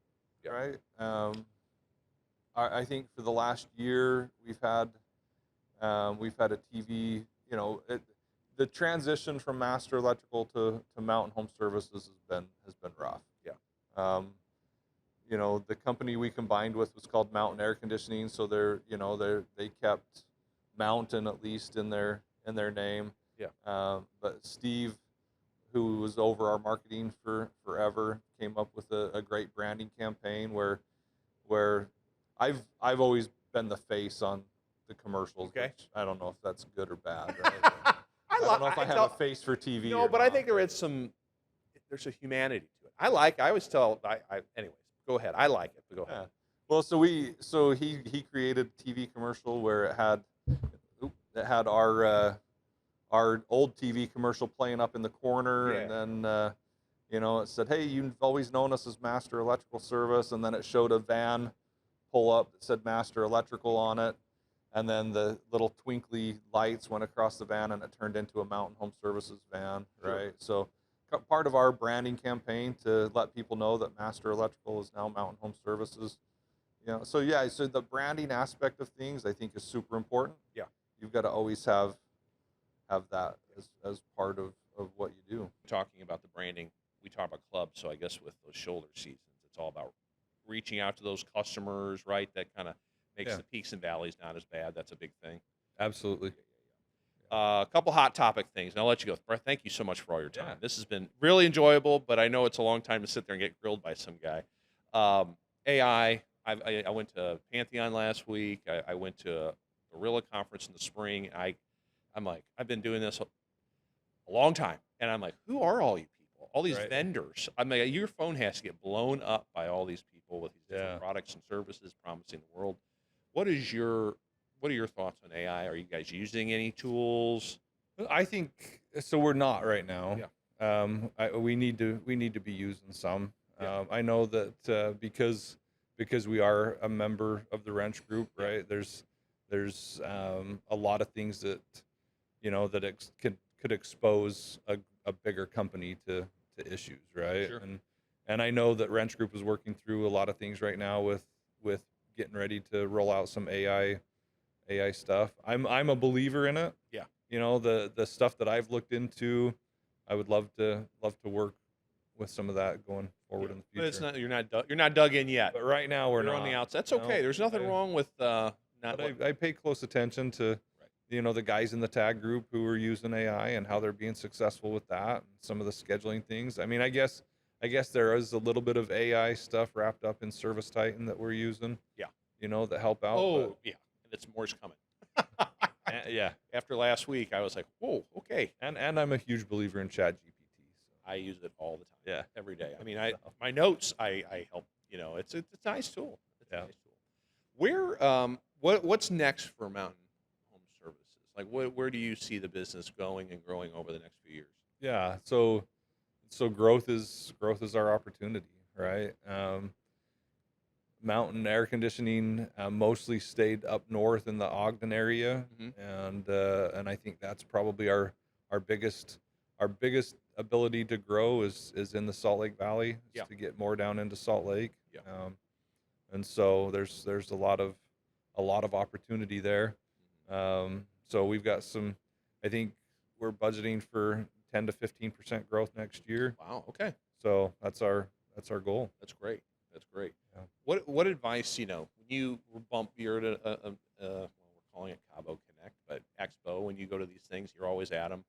Yeah. right? I think for the last year we've had a TV. The transition from Master Electrical to Mountain Home Services has been rough. Yeah. Um, the company we combined with was called Mountain Air Conditioning, so they kept Mountain at least in their name. Yeah. But Steve, who was over our marketing for forever, came up with a great branding campaign where I've always been the face on the commercials. Okay. Which I don't know if that's good or bad. Right? I don't know if I have a face for TV. No, but I think there's a humanity to it. I always tell anyways, go ahead. I like it, but go ahead. Yeah. Well, so he created a TV commercial where it had our old TV commercial playing up in the corner, Yeah. and then it said, "Hey, you've always known us as Master Electrical Service," and then it showed a van pull up that said Master Electrical on it, and then the little twinkly lights went across the van, and it turned into a Mountain Home Services van, right? So part of our branding campaign to let people know that Master Electrical is now Mountain Home Services. So the branding aspect of things I think is super important. Yeah. You've got to always have that as part of what you do. Talking about the branding, we talk about clubs, so I guess with those shoulder seasons, it's all about reaching out to those customers, right? That kind of makes the peaks and valleys not as bad. That's a big thing. Absolutely. A couple hot topic things, and I'll let you go. Brett, thank you so much for all your time. Yeah. This has been really enjoyable, but I know it's a long time to sit there and get grilled by some guy. AI, I went to Pantheon last week. I went to a Gorilla conference in the spring. I'm like, I've been doing this a long time, and I'm like, who are all you people? All these vendors. I'm like, your phone has to get blown up by all these people with these different products and services promising the world. What are your thoughts on AI? Are you guys using any tools? I think so. We're not right now. Yeah. We need to be using some. Yeah. I know that because we are a member of the wrench group, right? There's a lot of things that could expose a bigger company to issues, right? Sure. And I know that wrench group is working through a lot of things right now with getting ready to roll out some AI stuff. I'm a believer in it. Yeah. The stuff that I've looked into, I would love to work with some of that going forward in the future. But it's not you're not dug in yet. But right now we're You're not on the outside. That's okay. There's nothing wrong with not. But I pay close attention to the guys in the tag group who are using AI and how they're being successful with that, and some of the scheduling things. I mean, I guess there is a little bit of AI stuff wrapped up in Service Titan that we're using. Yeah. That help out. Oh, yeah. And it's more's coming. Yeah. After last week, I was like, whoa, okay. And I'm a huge believer in ChatGPT. So. I use it all the time. Yeah. Every day. I mean, my notes, I help. It's a nice tool. It's a nice tool. Where what's next for Mountain Home Services? Like, where do you see the business going and growing over the next few years? Yeah. So growth is our opportunity, right? Mountain Air Conditioning mostly stayed up north in the Ogden area, and I think that's probably our biggest ability to grow is in the Salt Lake Valley, to get more down into Salt Lake. Yeah. And so there's a lot of opportunity there. So we've got I think we're budgeting for 10 to 15% growth next year. Wow. Okay. So that's our goal. That's great. That's great. Yeah. What advice, when you you're at we're calling it Cabo Connect, but Expo, when you go to these things, you're always at them.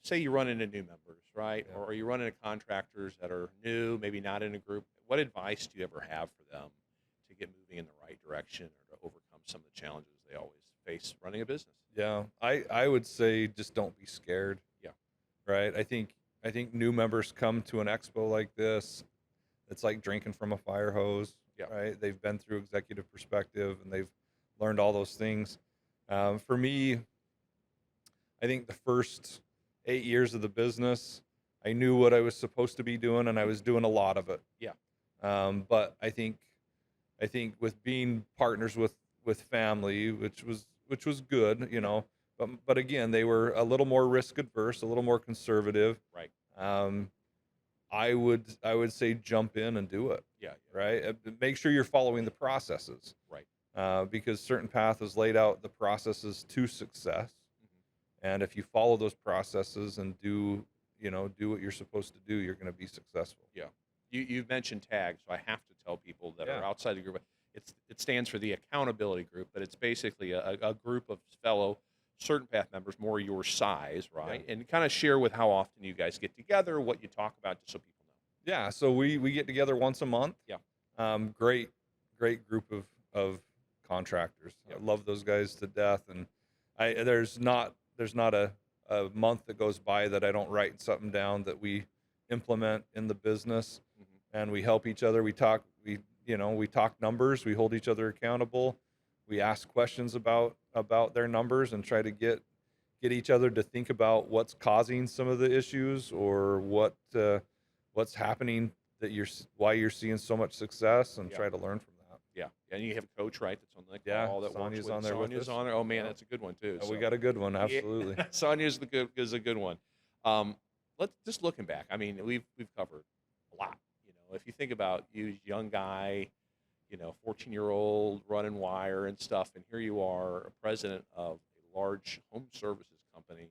Say you run into new members, right? Yeah. Or you run into contractors that are new, maybe not in a group. What advice do you ever have for them to get moving in the right direction or to overcome some of the challenges they always face running a business? Yeah, I would say just don't be scared. Yeah. Right. I think think new members come to an expo like this, it's like drinking from a fire hose, Yeah. right? They've been through executive perspective and they've learned all those things. For me, I think the first 8 years of the business, I knew what I was supposed to be doing, and I was doing a lot of it. Yeah. But I think with being partners with family, which was good, you know, but again, they were a little more risk adverse, a little more conservative. Right. I would say jump in and do it. Yeah. Right. Make sure you're following the processes. Right. Because CertainPath has laid out the processes to success. And if you follow those processes and do what you're supposed to do, you're going to be successful. Yeah. You've mentioned TAG, so I have to tell people that Yeah. are outside the group. It stands for the accountability group, but it's basically a group of fellow CertainPath members, more your size, right? Yeah. And kind of share with how often you guys get together, what you talk about, just so people know. Yeah. So we get together once a month. Yeah. Great group of contractors. Yeah. I love those guys to death. And there's not a month that goes by that I don't write something down that we implement in the business. And we help each other. We talk numbers. We hold each other accountable. We ask questions about their numbers and try to get each other to think about what's causing some of the issues or what's happening why you're seeing so much success, and Yeah. try to learn from that. Yeah. And you have a coach, right, that's on the Yeah, call that works Sonia's with on there with Sonia's us. on there. Oh, man, Yeah. that's a good one, too. We got a good one. Absolutely. Yeah. Sonia's is a good one. Let's just looking back. I mean, we've covered a lot. You know, if you think about you, young guy, 14-year-old running wire and stuff, and here you are, a president of a large home services company.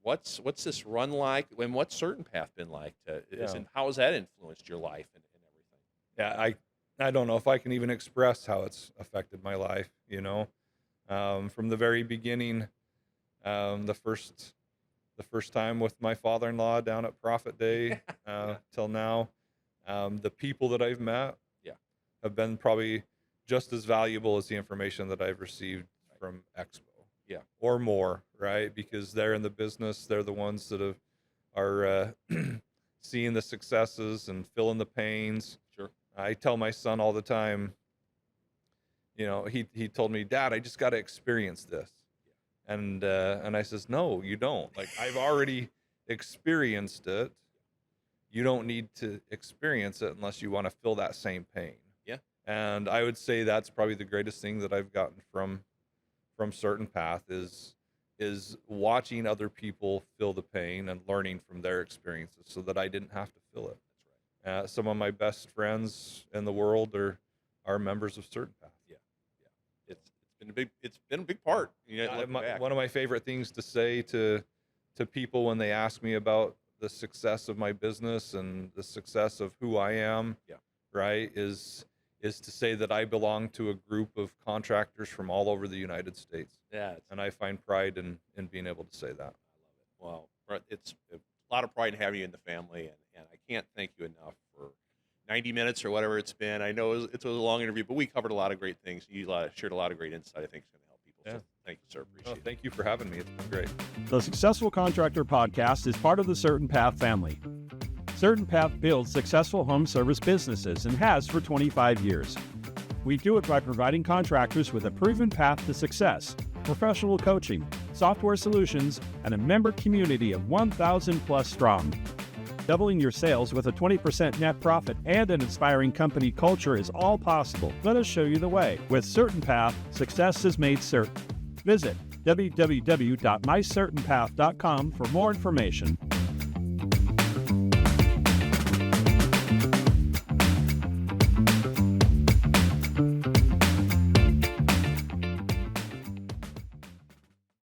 What's this run like, and what's CertainPath been like? And how has that influenced your life and everything? Yeah, I don't know if I can even express how it's affected my life. From the very beginning, the first time with my father-in-law down at Prophet Day till now, the people that I've met have been probably just as valuable as the information that I've received from Expo. Yeah. Or more, right? Because they're in the business. They're the ones that are seeing the successes and feeling the pains. Sure. I tell my son all the time, he told me, "Dad, I just got to experience this." Yeah. And I says, "No, you don't. Like, I've already experienced it. You don't need to experience it unless you want to feel that same pain." Yeah. And I would say that's probably the greatest thing that I've gotten from CertainPath is watching other people feel the pain and learning from their experiences so that I didn't have to feel it. That's right. Some of my best friends in the world are members of CertainPath. Yeah. It's been a big part. One of my favorite things to say to people when they ask me about the success of my business and the success of who I am, right, is to say that I belong to a group of contractors from all over the United States. Yeah. And I find pride in being able to say that. I love it. Well, Brett, it's a lot of pride in having you in the family, and I can't thank you enough for 90 minutes or whatever it's been. I know it was a long interview, but we covered a lot of great things. You shared a lot of great insight. I think it's going to help people. Yeah. So thank you, sir. Appreciate it. Thank you for having me. It's been great. The Successful Contractor podcast is part of the CertainPath family. CertainPath builds successful home service businesses and has for 25 years. We do it by providing contractors with a proven path to success, professional coaching, software solutions, and a member community of 1,000 plus strong. Doubling your sales with a 20% net profit and an inspiring company culture is all possible. Let us show you the way. With CertainPath, success is made certain. Visit www.mycertainpath.com for more information.